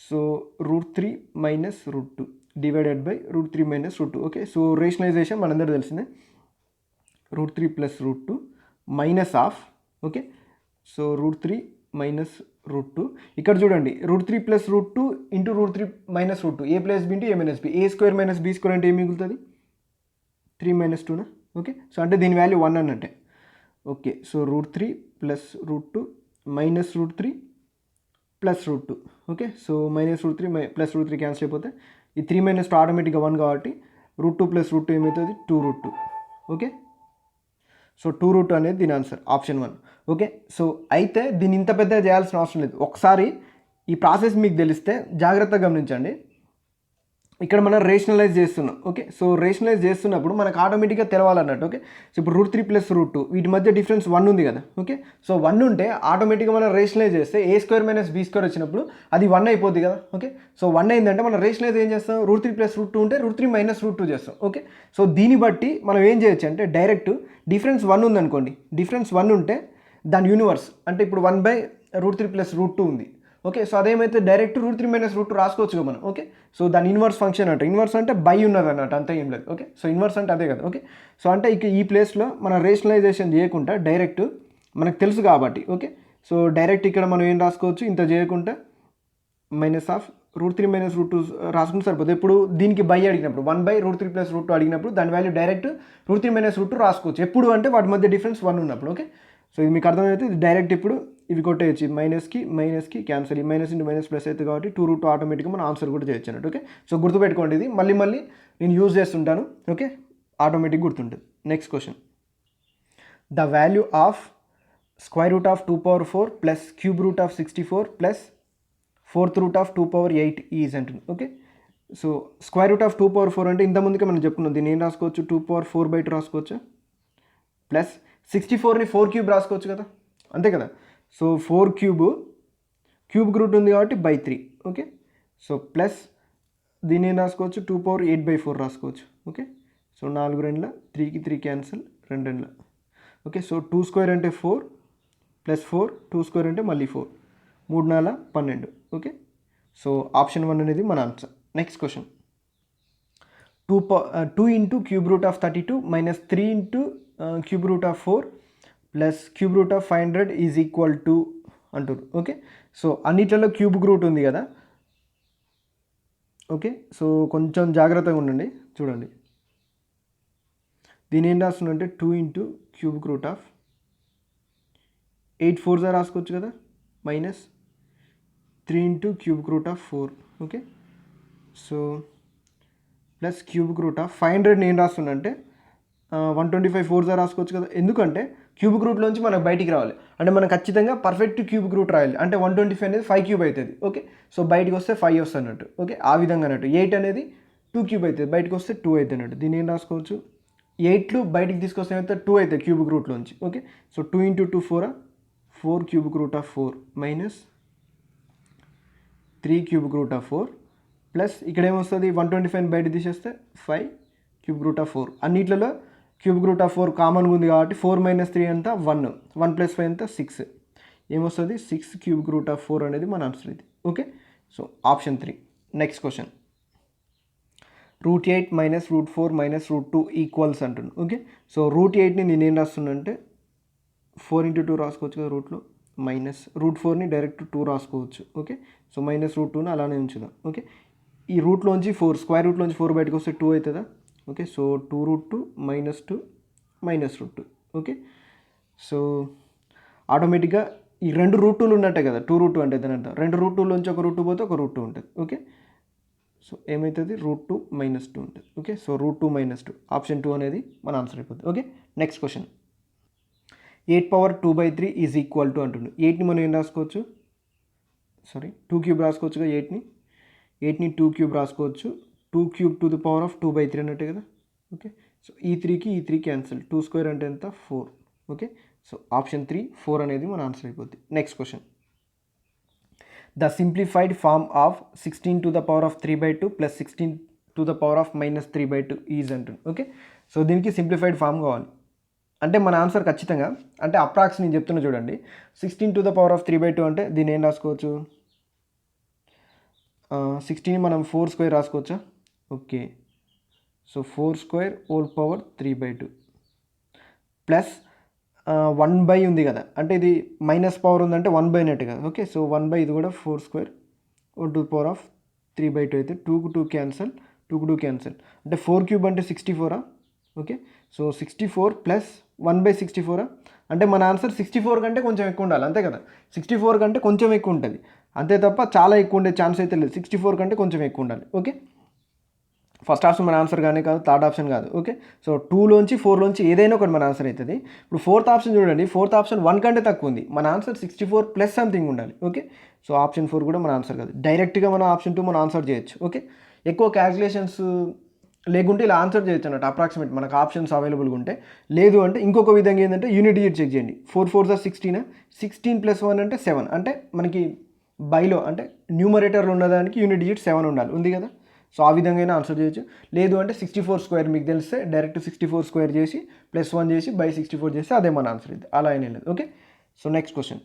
Speaker 1: So √3 - √2 divided by √3 - √2. Okay, so rationalization మనందరూ తెలిసిందే, √3 + √2 మైనస్ ఆఫ్. Okay, so √3 - √2. ఇక్కడ చూడండి, √3 + √2 into √3 - √2 a + b into a - b, a² - b² అంటే ఏం మిగులుతుంది, 3 - 2నా. ఓకే, సో అంటే దీని వాల్యూ 1 అన్నట్టే. Okay, so √3 + √2 -√3 + √2. Okay, so -√3 + √3 cancel అయిపోతే ఈ 3 - 2 ఆటోమేటిక్గా 1 కాబట్టి √2 + √2 ఏమవుతుంది, 2√2. ఓకే, సో 2√2 అనేది దీని ఆన్సర్, ఆప్షన్ 1. ఓకే, సో అయితే దీన్ని ఇంత పెద్దగా చేయాల్సిన అవసరం లేదు, ఒకసారి ఈ ప్రాసెస్ మీకు తెలిస్తే జాగ్రత్తగా గమనించండి. ఇక్కడ మనం రేషనలైజ్ చేస్తున్నాం. ఓకే, సో రేషనలైజ్ చేస్తున్నప్పుడు మనకు ఆటోమేటిక్గా తెలవాలన్నట్టు. ఓకే, సో ఇప్పుడు √3 + √2 వీటి మధ్య డిఫరెన్స్ 1 ఉంది కదా. ఓకే, సో 1 ఉంటే ఆటోమేటిక్గా మనం రేషనలైజ్ చేస్తే a² - b² వచ్చినప్పుడు అది 1 అయిపోద్ది కదా. ఓకే, సో 1 అయిందంటే మనం రేషనలైజ్ ఏం చేస్తాం, √3 + √2 ఉంటే √3 - √2 చేస్తాం. ఓకే, సో దీన్ని బట్టి మనం ఏం చేయొచ్చు అంటే డైరెక్ట్ డిఫరెన్స్ 1 ఉందనుకోండి, డిఫరెన్స్ 1 ఉంటే దాని యూనివర్స్ అంటే ఇప్పుడు 1/√3 + √2 ఉంది. ఓకే, సో అదేమైతే డైరెక్ట్ √3 - √2 రాసుకోవచ్చు మనం. ఓకే, సో దాని ఇన్వర్స్ ఫంక్షన్ అంటే, ఇన్వర్స్ అంటే బై ఉన్నది అన్నట్టు, అంతే, ఏం లేదు. ఓకే, సో ఇన్వర్స్ అంటే అదే కదా. ఓకే, సో అంటే ఇక ఈ ప్లేస్లో మనం రేషనలైజేషన్ చేయకుండా డైరెక్ట్ మనకు తెలుసు కాబట్టి. ఓకే, సో డైరెక్ట్ ఇక్కడ మనం ఏం రాసుకోవచ్చు, ఇంత చేయకుండా మైనస్ ఆఫ్ √3 - √2 రాసుకుంటే సరిపోతుంది. ఇప్పుడు దీనికి బై అడిగినప్పుడు 1/√3 + √2 అడిగినప్పుడు దాని వాల్యూ డైరెక్ట్ √3 - √2 రాసుకోవచ్చు, ఎప్పుడు అంటే వాటి మధ్య డిఫరెన్స్ 1 ఉన్నప్పుడు. ఓకే, సో ఇది మీకు అర్థమైతే ఇది డైరెక్ట్ ఇప్పుడు ఇవి కొట్టేయచ్చు, మైనస్కి క్యాన్సల్, ఈ మైనస్ ఇంటూ మైనస్ ప్లస్ అయితే కాబట్టి 2√2 ఆటోమేటిక్గా మనం ఆన్సర్ కూడా చేయొచ్చు అన్నట్టు. ఓకే, సో గుర్తుపెట్టుకోండి, ఇది మళ్ళీ నేను యూజ్ చేస్తుంటాను. ఓకే, ఆటోమేటిక్ గుర్తుంటుంది. Next question, the value of √2⁴ plus ³ √64 plus √4 is అంటుంది. ఓకే, సో √2⁴ అంటే ఇంతకుముందుకే మనం చెప్పుకున్నాం, దీన్ని ఏం రాసుకోవచ్చు, 2⁴/2 రాసుకోవచ్చు, ప్లస్ 64ని 4³ రాసుకోవచ్చు కదా, అంతే కదా. సో 4³ క్యూబ్ రూట్ ఉంది కాబట్టి /3. ఓకే, సో ప్లస్ దీన్ని ఏం రాసుకోవచ్చు, 2⁴8/4 రాసుకోవచ్చు. ఓకే, సో 4 2 3కి 3 క్యాన్సిల్, 2 2. ఓకే, సో 2² అంటే 4 ప్లస్ 4 2² అంటే మళ్ళీ 4, 3 4 12. ఓకే, సో ఆప్షన్ 1 అనేది మన answer. Next question, 2 × ³ √32 minus 3 × ³ √4 plus ³ √500 is equal to అంటారు. ఓకే, సో అన్నిట్లలో క్యూబ్ రూట్ ఉంది కదా. ఓకే, సో కొంచెం జాగ్రత్తగా ఉండండి, చూడండి, దీని ఏం రాస్తుందంటే 2 × ³ √8 4 రాసుకోవచ్చు కదా, మైనస్ 3 × ³ √4. ఓకే, సో ప్లస్ ³ √500 ఏం రాస్తుందంటే 125 4 రాసుకోవచ్చు కదా, ఎందుకంటే క్యూబిక్ రూట్లోంచి మనకు బయటికి రావాలి అంటే మనం ఖచ్చితంగా పర్ఫెక్ట్ క్యూబిక్ రూట్ రాయాలి, అంటే 125 అనేది 5³ అవుతుంది. ఓకే, సో బయటికి వస్తే 5 వస్తుంది అన్నట్టు. ఓకే, ఆ విధంగా అన్నట్టు 8 అనేది 2³ అవుతుంది, బయటకు వస్తే 2 అవుతుంది అన్నట్టు. దీన్ని ఏం రాసుకోవచ్చు, 8లు బయటికి తీసుకొస్తే ఏమైతే 2 అవుతాయి క్యూబిక్ రూట్లోంచి. ఓకే, సో 2 × 2 4 4³ √4 మైనస్ 3³ √4 ప్లస్ ఇక్కడ ఏమొస్తుంది 125 బయట తీసేస్తే 5³ √4. అన్నిట్లలో ³ √4 కామన్గా ఉంది కాబట్టి 4 - 3 అంతా 1 + 5 అంతా 6 ఏమొస్తుంది 6³ √4 అనేది మన ఆన్సర్ ఇది. Okay, so option 3. Next question, √8 minus √4 minus √2 equals అంటున్నాను. ఓకే, సో √8ని నేను ఏం రాస్తున్నా 4 × 2 రాసుకోవచ్చు కదా రూట్లో, మైనస్ √4ని డైరెక్ట్ 2 రాసుకోవచ్చు. ఓకే, సో మైనస్ √2ని అలానే ఉంచుదాం. ఓకే, ఈ రూట్లోంచి 4 స్క్వేర్ రూట్లోంచి 4 బయటకు వస్తే 2 అవుతుందా. Okay, so 2√2 -2 -√2. ఓకే, సో ఆటోమేటిక్గా ఈ 2 √2లు ఉన్నట్టే కదా, 2√2 అంటే దాని 2 √2లోంచి ఒక √2 పోతే ఒక √2 ఉంటుంది. ఓకే, సో ఏమవుతుంది √2 -2 ఉంటుంది. ఓకే, సో √2 -2 ఆప్షన్ 2 అనేది మన ఆన్సర్ అయిపోతుంది. Okay, next question. 8^2/3 is equal to అంటుండు. 8ని మనం ఏం రాసుకోవచ్చు, 2³ రాసుకోవచ్చుగా. 8ని 2³ రాసుకోవచ్చు. 2³ to the power of 2/3 అన్నట్టే కదా. ఓకే, సో ఈ 3కి క్యాన్సిల్, 2² అంటే ఎంత 4. ఓకే, సో ఆప్షన్ 3 4 అనేది మన ఆన్సర్ అయిపోద్ది. Next question. The simplified form of 16 to the power of 3/2 + 16 to the power of -3/2 is అంటుంది. ఓకే, సో దీనికి సింప్లిఫైడ్ ఫామ్ కావాలి అంటే మన ఆన్సర్ ఖచ్చితంగా అంటే అప్రాక్స్ నేను చెప్తున్నా చూడండి. 16 to the power of 3/2 అంటే దీన్ని ఏం రాసుకోవచ్చు, 16 మనం 4² రాసుకోవచ్చా. Okay, so 4² whole power 3/2 plus 1/, ఉంది కదా, అంటే ఇది మైనస్ పవర్ ఉందంటే 1/, అన్నట్టు కదా. ఓకే, సో 1/, ఇది కూడా 4² whole to the power of 3/2 అయితే 2 కు 2 క్యాన్సల్, 2 కు 2 క్యాన్సల్, అంటే 4³ అంటే 64. Okay, so 64 plus 1/64. అంటే మన ఆన్సర్ 64 కంటే కొంచెం ఎక్కువ ఉండాలి అంతే కదా. 64 కంటే కొంచెం ఎక్కువ ఉంటుంది అంతే తప్ప చాలా ఎక్కువ ఉండే ఛాన్స్ అయితే లేదు. 64 కంటే కొంచెం ఎక్కువ ఉండాలి. ఓకే, ఫస్ట్ ఆప్షన్ మన ఆన్సర్ కానీ కాదు, థర్డ్ ఆప్షన్ కాదు. ఓకే, సో 2లోంచి 4లోంచి ఏదైనా ఒకటి మన ఆన్సర్ అవుతుంది. ఇప్పుడు ఫోర్త్ ఆప్షన్ చూడండి, ఫోర్త్ ఆప్షన్ 1 కంటే తక్కువ ఉంది, మన ఆన్సర్ 64 ప్లస్ సంథింగ్ ఉండాలి. ఓకే, సో ఆప్షన్ 4 కూడా మన ఆన్సర్ కాదు. డైరెక్ట్గా మనం ఆప్షన్ 2 మనం ఆన్సర్ చేయొచ్చు. ఓకే, ఎక్కువ క్యాల్కులేషన్స్ లేకుంటే ఇలా ఆన్సర్ చేయొచ్చు అన్నట్టు అప్రాక్సిమేట్ మనకు ఆప్షన్స్ అవైలబుల్గా ఉంటే. లేదు అంటే ఇంకొక విధంగా ఏంటంటే యూనిట్ డిజిట్ చెక్ చేయండి. 4 4 16, 16 + 1 అంటే 7, అంటే మనకి బైలో అంటే న్యూమరేటర్లో ఉన్నదానికి యూనిట్ డిజిట్ 7 ఉండాలి, ఉంది కదా. సో ఆ విధంగా అయినా ఆన్సర్ చేయొచ్చు. లేదు అంటే 64² మీకు తెలిస్తే డైరెక్ట్ 64² చేసి +1 చేసి /64 చేస్తే అదే మన ఆన్సర్ ఇది, అలా అయినా లేదు. Okay, so next question.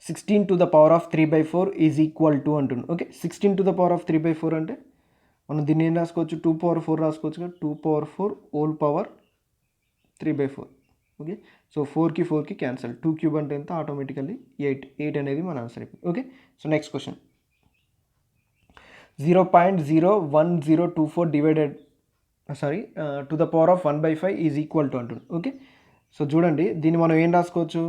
Speaker 1: 16 to the power of 3/4 is equal to అంటుంది. Okay, 16 to the power of 3/4 అంటే మనం దీన్ని ఏం రాసుకోవచ్చు, 2/4 రాసుకోవచ్చు కదా. 2/4 హోల్ పవర్ 3/4. ఓకే, సో 4కి క్యాన్సల్, 2³ అంటే ఎంత ఆటోమేటికల్లీ 8 అనేది మన ఆన్సర్ అయిపోయింది. Okay, so next question. 0.01024 divided to the power of 1/5 is equal to అంటుంది. ఓకే, సో చూడండి దీన్ని మనం ఏం రాసుకోవచ్చు,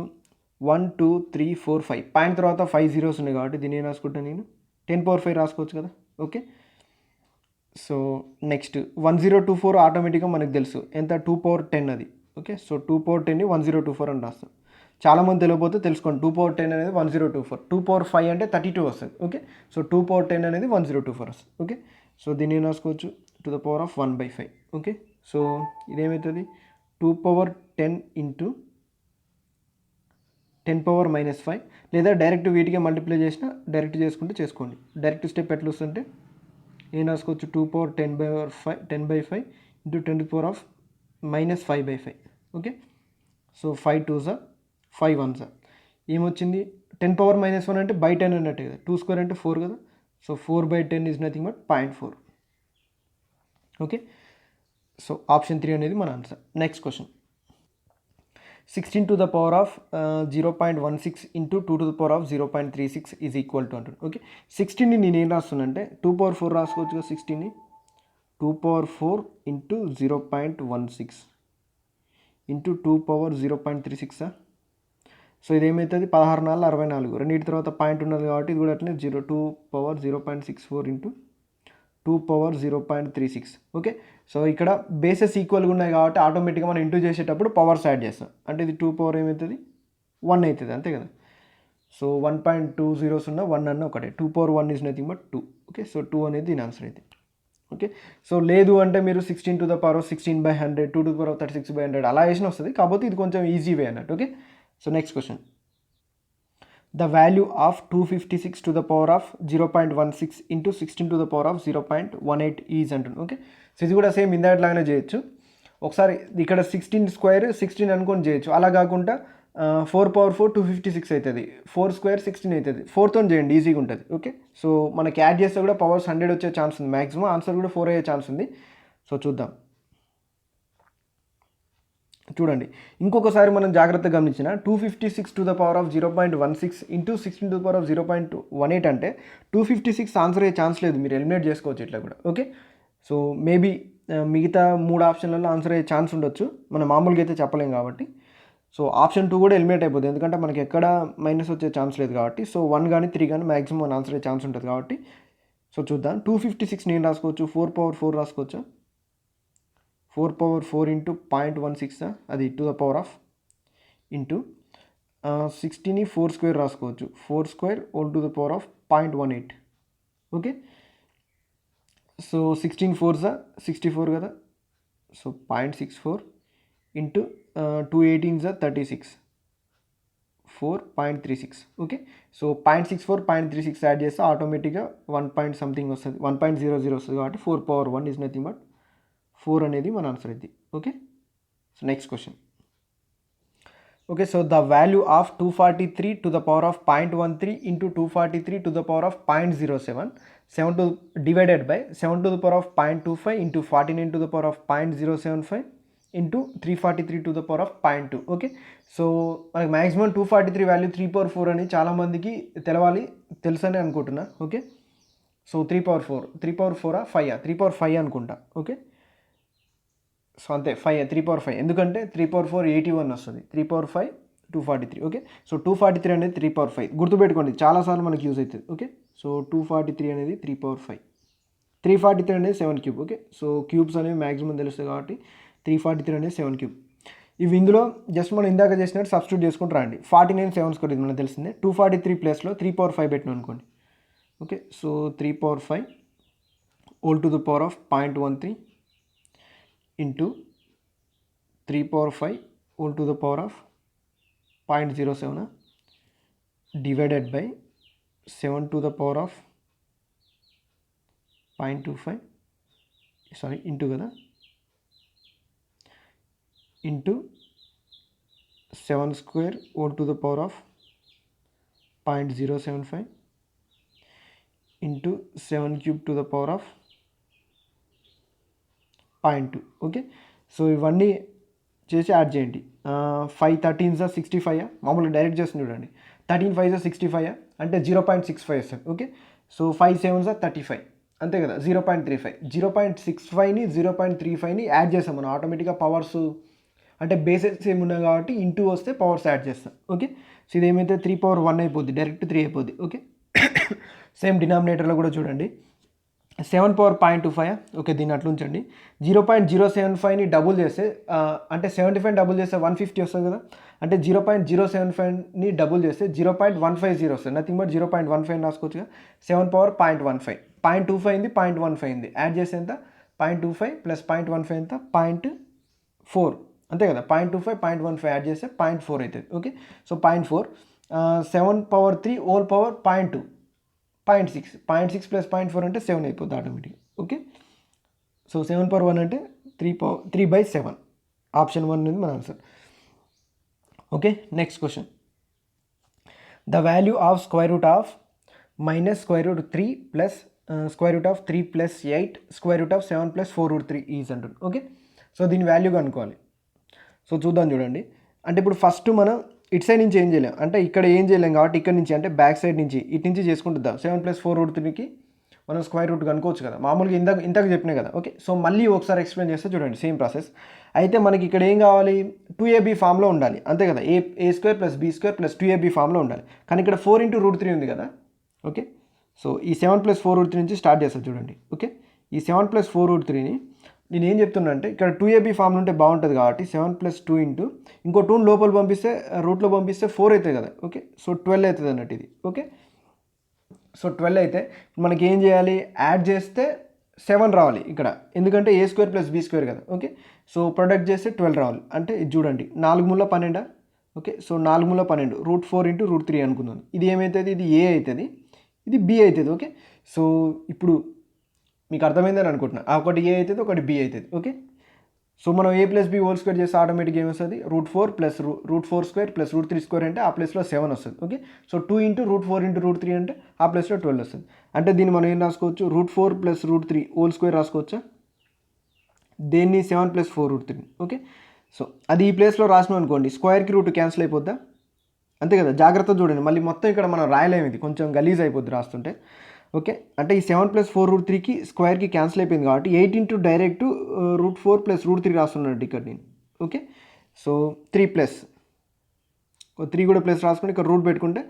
Speaker 1: 1 2 3 4 5 పాయింట్ తర్వాత 5 zeros ఉన్నాయి కాబట్టి దీన్ని ఏం రాసుకుంటాను నేను 10^5 రాసుకోవచ్చు కదా. ఓకే, సో నెక్స్ట్ 1024 ఆటోమేటిక్గా మనకు తెలుసు ఎంత, 2/10 అది. ఓకే, సో 2/10ని 1024 అని రాస్తాం. చాలామంది తెలియకపోతే తెలుసుకోండి, 2/10 అనేది 1024, 2/5 అంటే 32 వస్తుంది. ఓకే, సో 2/10 అనేది 1024 వస్తుంది. ఓకే, సో దీన్ని ఏం రాసుకోవచ్చు, to the power of 1/5. Okay, so ఇదేమవుతుంది 2/10 ఇంటూ 10⁻⁻5, లేదా డైరెక్ట్ వీటికే మల్టిప్లై చేసినా డైరెక్ట్ చేసుకుంటే చేసుకోండి. డైరెక్ట్ స్టెప్ ఎట్లా వస్తుంటే ఏం రాసుకోవచ్చు, 2/10/5 into 10⁻⁻5/5. Okay, so 5 2s 5 1s ఏమొచ్చింది, 10⁻⁻1 అంటే /10 అన్నట్టు కదా, 2² అంటే 4 కదా. So 4/10 is nothing but 0.4. Okay, so option 3 అనేది మన answer. Next question. 16 to the power of 0.16 into 2 to the power of 0.36 is equal to అంటుంది. ఓకే, 16ని నేను ఏం రాస్తున్నా అంటే 2/4 రాసుకోవచ్చు కదా. 16ని 2/4 ఇంటూ 0.16 ఇంటూ 2/0.36. సో ఇదేమవుతుంది 16 4 64, రెండింటి తర్వాత పాయింట్ ఉన్నది కాబట్టి ఇది కూడా అట్లనే 2/0.64 ఇంటూ 2/0.36. ఓకే, సో ఇక్కడ బేసెస్ ఈక్వల్గా ఉన్నాయి కాబట్టి ఆటోమేటిక్గా మనం ఇంటూ చేసేటప్పుడు పవర్స్ యాడ్ చేస్తాం, అంటే ఇది 2 పవర్ ఏమవుతుంది 1 అవుతుంది అంతే కదా. సో 1.2 zeros ఉన్న 1 అన్న ఒకటే, 2/1 is nothing but 2. Okay, so 2 అనేది దీని ఆన్సర్ అయితే. ఓకే, సో లేదు అంటే మీరు 16 to the power of 16/100, 2 to the power of 36/100 అలా వేసిన వస్తుంది, కాకపోతే ఇది కొంచెం ఈజీ వే అన్నట్టు. Okay, so next question. The value of 256 to the power of 0.16 into 16 to the power of 0.18 is అంటుంది. ఓకే, సో ఇది కూడా సేమ్ ఇందాట్లాగానే చేయొచ్చు. ఒకసారి ఇక్కడ 16² 16 అనుకొని చేయొచ్చు, అలా కాకుండా 4 పవర్ 4 256 అవుతుంది, 4 స్క్వేర్ 16 అవుతుంది. 4తో చేయండి, ఈజీగా ఉంటుంది. ఓకే, సో మనకి యాడ్ చేస్తే కూడా పవర్స్ 100 వచ్చే ఛాన్స్ ఉంది, మ్యాక్సిమం ఆన్సర్ కూడా 4 అయ్యే ఛాన్స్ ఉంది. సో చూద్దాం. చూడండి, ఇంకొకసారి మనం జాగ్రత్తగా గమనించిన 256 to the power of 0.16 into 16 to the power of 0.18 అంటే 256 ఆన్సర్ అయ్యే ఛాన్స్ లేదు, మీరు ఎలిమినేట్ చేసుకోవచ్చు ఇట్లా కూడా. ఓకే, సో మేబీ మిగతా 3 ఆప్షన్లలో ఆన్సర్ అయ్యే ఛాన్స్ ఉండొచ్చు, మనం మామూలుగా అయితే చెప్పలేం కాబట్టి. సో ఆప్షన్ 2 కూడా ఎలిమినేట్ అయిపోతుంది, ఎందుకంటే మనకి ఎక్కడ మైనస్ వచ్చే ఛాన్స్ లేదు కాబట్టి. సో 1 కానీ 3 కానీ మ్యాక్సిమం ఆన్సర్ అయ్యే ఛాన్స్ ఉంటుంది కాబట్టి. సో చూద్దాం, 256 నేను రాసుకోవచ్చు, 4 పవర్ 4 రాసుకోవచ్చు, 4 పవర్ 4 ఇంటూ 0.16 అది to the power of into 60ని 4 స్క్వేర్ రాసుకోవచ్చు, 4 square whole to the power of 0.18. Okay, so 16 4 64 కదా, so 0.64 into 2 18 36 4.36. Okay, so 0.64 0.36 add చేస్తే ఆటోమేటిక్గా 1 పాయింట్ సంథింగ్ వస్తుంది, 1.00 వస్తుంది కాబట్టి 4 పవర్ 1 ఈజ్ నథింగ్ బట్ 4 అనేది మన ఆన్సర్ ఇది. Okay, so next question. Okay, so the value of 243 to the power of 0.13 into 243 to the power of 0.07 7 divided by 7 to the power of 0.25 into 49 to the power of 0.075 into 343 to the power of 0.2. Okay, so మనకి maximum 243 value 3 power 4 అని చాలామందికి తెలుసు అని అనుకుంటున్నా. Okay, so 3 power 4 3 power 4 5 3 power 5 అనుకుంటా. Okay, so అంతే 5 3 power 5, ఎందుకంటే 3 power 4 81 వస్తుంది, 3 పవర్ 5 243. ఓకే, సో 243 అనేది 3 పవర్ 5 గుర్తుపెట్టుకోండి, చాలాసార్లు మనకి యూజ్ అవుతుంది. ఓకే, సో 243 అనేది 3 పవర్ 5, 343 అనేది 7 క్యూబ్. ఓకే, సో క్యూబ్స్ అనేవి మ్యాక్సిమం తెలుస్తుంది కాబట్టి 343 అనేది 7 క్యూబ్. ఇవి ఇందులో జస్ట్ మనం ఇందాక చేసినట్టు సబ్స్టిట్యూట్ చేసుకుంటూ రండి. 49 7 స్క్వేర్ ఇది మనకు తెలిసిందే, 243 ప్లస్లో 3 పవర్ 5 పెట్టినాం అనుకోండి. Okay, so 3 power 5 whole to the power of 0.13 into 3 power 5 whole to the power of 0.07 divided by 7 to the power of 0.25 sorry into కదా into 7 square whole to the power of 0.075 into 7 cube to the power of 0.2. Okay, so ఇవన్నీ చేసి add చేయండి. 5 13 65 మామూలుగా direct చేసి చూడండి, 13 5 65 అంటే 0.65 వస్తుంది. Okay, so 5 7 35 అంతే కదా, 0.35 0.65ని 0.35ని యాడ్ చేస్తాం మనం ఆటోమేటిక్గా. పవర్స్ అంటే బేసెస్ ఏమున్నాయి కాబట్టి ఇంటూ వస్తే పవర్స్ యాడ్ చేస్తాం. ఓకే, సో ఇదేమైతే 3 పవర్ 1 అయిపోద్ది, డైరెక్ట్ 3 అయిపోద్ది. ఓకే, సేమ్ డినామినేటర్లో కూడా చూడండి 7 పవర్ 0.25. ఓకే, దీన్ని అట్లా ఉంచండి. 0.075ని డబుల్ చేస్తే అంటే 75 డబుల్ చేస్తే 150 వస్తుంది కదా, అంటే 0.075ని డబుల్ చేస్తే 0.150 వస్తుంది, నథింగ్ బట్ 0.15 రాసుకోవచ్చుగా. 7 పవర్ 0.15 0.25 అయింది, 0.15 అయింది, యాడ్ చేస్తే ఎంత 0.25 ప్లస్ 0.15 ఎంత 0.4 అంతే కదా, 0.25 0.15 యాడ్ చేస్తే 0.4 అవుతుంది. Okay, so 0.4 7 power 3 whole power 0.2 0.6 plus 0.4 అంటే 7 అయిపోతుంది ఆటోమేటిక్గా. ఓకే, సో 7 పవర్ 1 అంటే 3/7 ఆప్షన్ 1 అనేది మన answer. Okay, next question. The value of square root of minus square route 3 plus square root of 3 plus 8 square root of 7 plus 4√3 is అంటుంది. Okay, so దీని value కనుక్కోవాలి. So చూద్దాం చూడండి, అంటే ఇప్పుడు ఫస్ట్ మనం ఇటు సైడ్ నుంచి ఏం చేయలేం, అంటే ఇక్కడ ఏం చేయలేం కాబట్టి ఇక్కడ నుంచి అంటే బ్యాక్ సైడ్ నుంచి ఇటు నుంచి చేసుకుంటుందాం. 7 + 4√3కి మనం స్క్వేర్ రూట్ కనుక్కోవచ్చు కదా, మామూలుగా ఇంతకు చెప్పినా కదా. ఓకే, సో మళ్ళీ ఒకసారి ఎక్స్ప్లెయిన్ చేస్తే చూడండి, సేమ్ ప్రాసెస్. అయితే మనకి ఇక్కడ ఏం కావాలి, 2ab ఫామ్లో ఉండాలి అంతే కదా, a² + b² + 2ab ఫామ్లో ఉండాలి. కానీ ఇక్కడ 4 × √3 ఉంది కదా. ఓకే, సో ఈ 7 + 4√3 నుంచి స్టార్ట్ చేస్తాను చూడండి. ఓకే, ఈ 7 + 4√3ని నేను ఏం చెప్తున్నా అంటే ఇక్కడ 2ab ఫామ్లో ఉంటే బాగుంటుంది కాబట్టి 7 + 2 ఇంటూ ఇంకో 2 లోపల పంపిస్తే రూట్లో పంపిస్తే 4 అవుతుంది కదా. ఓకే, సో 12 అవుతుంది అన్నట్టు ఇది. ఓకే, సో 12 అయితే మనకి ఏం చేయాలి, యాడ్ చేస్తే 7 రావాలి ఇక్కడ, ఎందుకంటే a² + b² కదా. ఓకే, సో ప్రొడక్ట్ చేస్తే 12 రావాలి. అంటే ఇది చూడండి 4 మూల 12. ఓకే, సో 4 మూల 12 √4 × √3 అనుకుందాం. ఇది ఏమవుతుంది, ఇది a అవుతుంది, ఇది b అవుతుంది. ఓకే, సో ఇప్పుడు మీకు అర్థమైందని అనుకుంటున్నా, ఒకటి a అవుతుంది, ఒకటి b అవుతుంది. ఓకే, సో మనం a plus b whole square చేస్తే ఆటోమేటిక్ ఏమొస్తుంది √4 ప్లస్ √4² ప్లస్ √3² అంటే ఆ ప్లేస్లో 7 వస్తుంది. ఓకే, సో 2 × √4 × √3 అంటే ఆ ప్లేస్లో 12 వస్తుంది. అంటే దీన్ని మనం ఏం రాసుకోవచ్చు √4 ప్లస్ √3 హోల్ స్క్వేర్ రాసుకోవచ్చా, దేన్ని 7 ప్లస్ 4 √3. ఓకే, సో అది ఈ ప్లేస్లో రాసినాం అనుకోండి స్క్వేర్కి రూట్ క్యాన్సిల్ అయిపోద్దా, అంతే కదా. జాగ్రత్త చూడండి, మళ్ళీ మొత్తం ఇక్కడ మనం రాయలేము, ఇది కొంచెం గలీజ్ అయిపోద్ది రాస్తుంటే. ఓకే, అంటే ఈ 7 ప్లస్ 4 √3కి స్క్వేర్కి క్యాన్సిల్ అయిపోయింది కాబట్టి 8 × డైరెక్ట్ √4 ప్లస్ √3 రాస్తున్నాడు ఇక్కడ నేను. ఓకే, సో 3 ప్లస్ 3 కూడా ప్లస్ రాసుకుని ఇక్కడ రూట్ పెట్టుకుంటే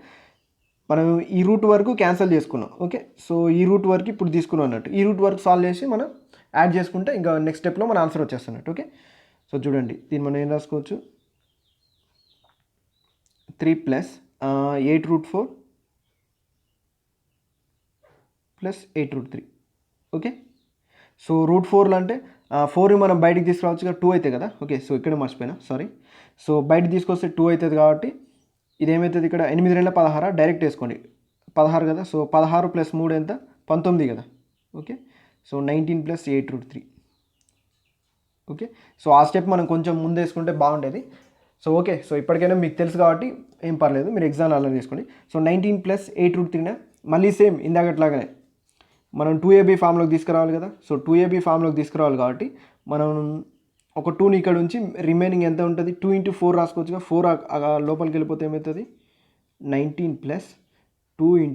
Speaker 1: మనం ఈ రూట్ వరకు క్యాన్సిల్ చేసుకున్నాం. ఓకే, సో ఈ రూట్ వరకు ఇప్పుడు తీసుకున్నాం అన్నట్టు. ఈ రూట్ వరకు సాల్వ్ చేసి మనం యాడ్ చేసుకుంటే ఇంకా నెక్స్ట్ స్టెప్లో మన ఆన్సర్ వచ్చేస్తున్నట్టు. ఓకే, సో చూడండి దీన్ని మనం ఏం రాసుకోవచ్చు 3 ప్లస్ 8 √4 ప్లస్ 8 √3. ఓకే, సో √4 అంటే 4 మనం బయటికి తీసుకురావచ్చు కదా, 2 అవుతుంది కదా. ఓకే, సో ఇక్కడ మర్చిపోయినా, సారీ. సో బయటికి తీసుకొస్తే 2 అవుతుంది కాబట్టి ఇదేమవుతుంది ఇక్కడ 8 2 16 డైరెక్ట్ వేసుకోండి, 16 కదా. సో 16 ప్లస్ 3 ఎంత 19 కదా. Okay, so 19 plus 8 √3. Okay, so ఆ స్టెప్ మనం కొంచెం ముందు వేసుకుంటే బాగుండేది. సో ఓకే, సో ఇప్పటికైనా మీకు తెలుసు కాబట్టి ఏం పర్లేదు, మీరు ఎగ్జామ్ అలా తీసుకోండి. సో 19 ప్లస్ 8 √3 మళ్ళీ సేమ్ ఇందాకట్లాగానే మనం 2ab ఫామ్లోకి తీసుకురావాలి కదా. సో 2ab ఫామ్లోకి తీసుకురావాలి కాబట్టి మనం ఒక 2ని ఇక్కడ ఉంచి రిమైనింగ్ ఎంత ఉంటుంది 2 × 4 రాసుకోవచ్చుగా. 4 లోపలికి వెళ్ళిపోతే ఏమవుతుంది 19 ప్లస్ 2 ×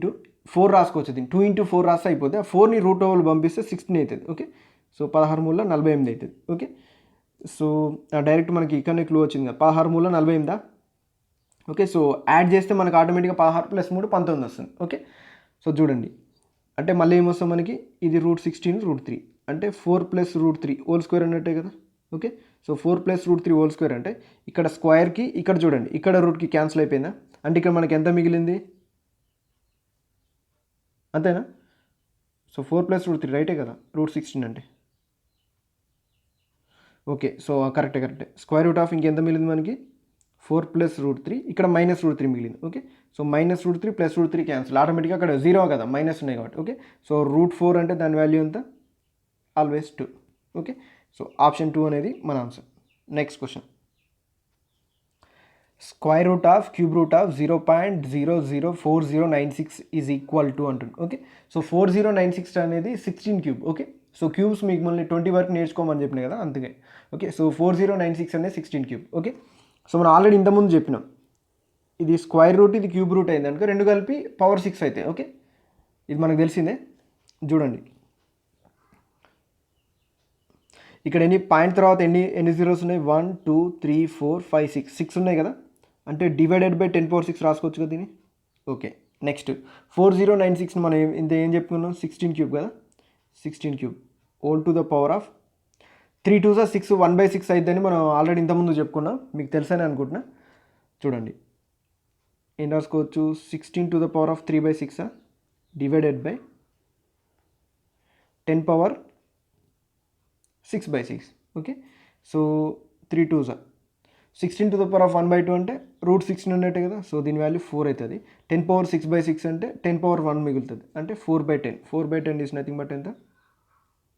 Speaker 1: 4 రాసుకోవచ్చు. దీన్ని 2 × 4 రాస్తే అయిపోతే ఆ 4ని రూట్ ఓవర్ పంపిస్తే 16 అవుతుంది. ఓకే, సో 16 మూల 48 అవుతుంది. ఓకే, సో డైరెక్ట్ మనకి ఇక్కడనే క్లూ వచ్చింది కదా 16 మూల 48. ఓకే, సో యాడ్ చేస్తే మనకు ఆటోమేటిక్గా 16 ప్లస్ 3 19 వస్తుంది. ఓకే, సో చూడండి అంటే మళ్ళీ ఏమొస్తుంది మనకి ఇది √16 √3 అంటే 4 ప్లస్ √3 హోల్ స్క్వేర్ అన్నట్టే కదా. Okay, so 4 plus √3 whole square అంటే ఇక్కడ స్క్వేర్కి ఇక్కడ చూడండి ఇక్కడ రూట్కి క్యాన్సిల్ అయిపోయిందా, అంటే ఇక్కడ మనకి ఎంత మిగిలింది అంతేనా. సో 4 ప్లస్ √3 రైటే కదా √16 అంటే. ఓకే, సో కరెక్టే. స్క్వేర్ రూట్ ఆఫ్ ఇంకెంత మిగిలింది మనకి 4 ప్లస్ √3 ఇక్కడ మైనస్ √3 మిగిలింది. Okay, so minus √3 plus √3 cancel ఆటోమేటిక్గా అక్కడ 0 కదా, మైనస్ ఉన్నాయి కాబట్టి. ఓకే, సో √4 అంటే దాని వాల్యూ ఎంత ఆల్వేస్ 2. ఓకే, సో ఆప్షన్ 2 అనేది మన answer. Next question square root of cube root of 0.004096 is equal to అంటుంది. ఓకే, సో 4096 అనేది 16 క్యూబ్. ఓకే, సో క్యూబ్స్ మీకు మళ్ళీ 20 వరకు నేర్చుకోమని చెప్పినాయి కదా అందుకే. ఓకే, సో 4096 అనేది 16 క్యూబ్. ఓకే, సో మనం ఆల్రెడీ ఇంతకుముందు చెప్పినాం ఇది స్క్వేర్ రూట్ ఇది క్యూబ్ రూట్ అయింది అనుకో, రెండు కలిపి పవర్ 6 అవుతాయి. ఓకే, ఇది మనకు తెలిసిందే. చూడండి ఇక్కడ ఎన్ని పాయింట్ తర్వాత ఎన్ని జీరోస్ ఉన్నాయి 1 2 3 4 5 6 ఉన్నాయి కదా, అంటే డివైడెడ్ బై 10⁶ రాసుకోవచ్చు కదా దీన్ని. ఓకే, నెక్స్ట్ 4096 మనం ఇంత ఏం చెప్పుకున్నాం 16 క్యూబ్ కదా, 16 cube whole to the power of 3 2 6 1/6 అయిద్దని మనం ఆల్రెడీ ఇంతకుముందు చెప్పుకున్నాం, మీకు తెలుసని అనుకుంటున్నా. చూడండి ఏం రాసుకోవచ్చు 16 to the power of 3/6 divided by 10⁶6/6. Okay, so 3 2 16 to the power of 1/2 అంటే √16 ఉన్నట్టే కదా, సో దీని వాల్యూ 4 అవుతుంది. 10⁶6/6 అంటే 10⁻1 మిగులుతుంది, అంటే 4/10. 4/10 ఈజ్ నథింగ్ బట్ ఎంత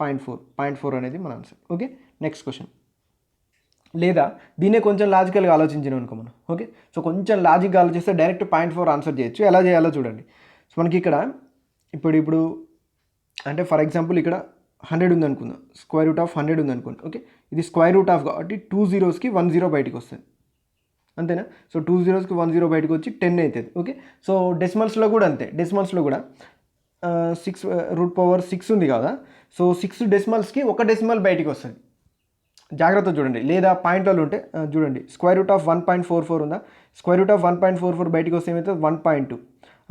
Speaker 1: 0.4 అనేది మన ఆన్సర్. Okay, next question. లేదా దీన్నే కొంచెం లాజికల్గా ఆలోచించినాం అనుకో మనం. ఓకే, సో కొంచెం లాజిక్గా ఆలోచిస్తే డైరెక్ట్ 0.4 ఆన్సర్ చేయొచ్చు. ఎలా చేయాలో చూడండి. సో మనకి ఇక్కడ ఇప్పుడు అంటే ఫర్ ఎగ్జాంపుల్ ఇక్కడ 100 ఉంది అనుకుందాం, స్క్వేర్ రూట్ ఆఫ్ 100 ఉంది అనుకోండి. ఓకే, ఇది స్క్వేర్ రూట్ ఆఫ్ కాబట్టి 2 zeros కి 1 0 బయటకు వస్తుంది, అంతేనా. సో 2 zeros కి 1 0 బయటకు వచ్చి 10 అవుతుంది. ఓకే, సో డెసిమల్స్లో కూడా అంతే, డెసిమల్స్లో కూడా 6 ఉంది కదా, సో 6 డెసిమల్స్కి ఒక డెసిమల్ బయటికి వస్తుంది. జాగ్రత్త చూడండి, లేదా పాయింట్లలో ఉంటే చూడండి స్క్వేర్ రూట్ ఆఫ్ 1.44 ఉందా, స్క్వేర్ రూట్ ఆఫ్ 1.44 బయటికి వస్తే ఏమవుతుంది 1.2,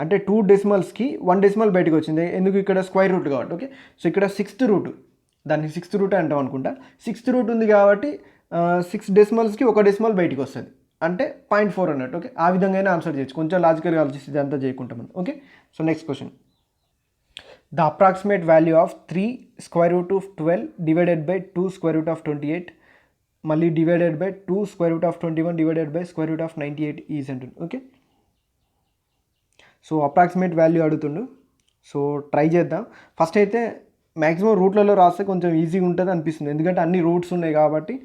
Speaker 1: అంటే 2 డెసిమల్స్కి 1 డెసిమల్ బయటకు వచ్చింది. ఎందుకు ఇక్కడ స్క్వేర్ రూట్ కాబట్టి. ఓకే, సో ఇక్కడ 6th రూట్, దాన్ని 6th రూట్ అంటాం అనుకుంటా. 6th రూట్ ఉంది కాబట్టి 6 డెసిమల్స్కి ఒక డెసిమల్ బయటికి వస్తుంది, అంటే 0.4 అన్నట్టు. ఓకే, ఆ విధంగా ఆన్సర్ చేయొచ్చు, కొంచెం లాజికల్గా ఆలోచిస్తే అంతా చేయకుంటాం మనం. Okay, so next question. The approximate value of 3 square root of 12 divided by 2 square root of 28 మళ్ళీ divided by 2 square root of 21 divided by square root of 98 is అంటుంది. ఓకే, సో అప్రాక్సిమేట్ వాల్యూ అడుగుతుండు. So try చేద్దాం. First అయితే maximum రూట్లలో రాస్తే కొంచెం ఈజీగా ఉంటుంది అనిపిస్తుంది, ఎందుకంటే అన్ని రూట్స్ ఉన్నాయి కాబట్టి.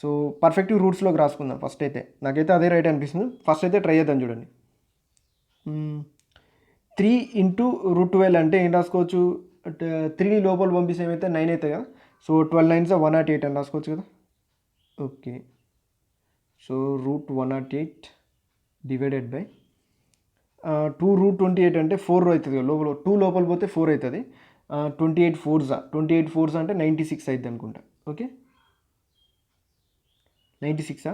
Speaker 1: సో పర్ఫెక్ట్ రూట్స్లోకి రాసుకుందాం ఫస్ట్ అయితే. నాకైతే అదే రైట్ అనిపిస్తుంది. ఫస్ట్ అయితే ట్రై చేద్దాం చూడండి. 3 ఇంటూ √12 అంటే ఏం రాసుకోవచ్చు, 3ని లోపల పంపిస్తే ఏమైతే 9 అవుతాయి కదా. సో 12 9 108 అని రాసుకోవచ్చు కదా. ఓకే, సో √108 డివైడెడ్ బై 2 √28 అంటే 4 అవుతుంది కదా, లోపల 2 లోపల పోతే 4 అవుతుంది. 28 4s అంటే 96 అవుతుంది అనుకుంటా. ఓకే, 96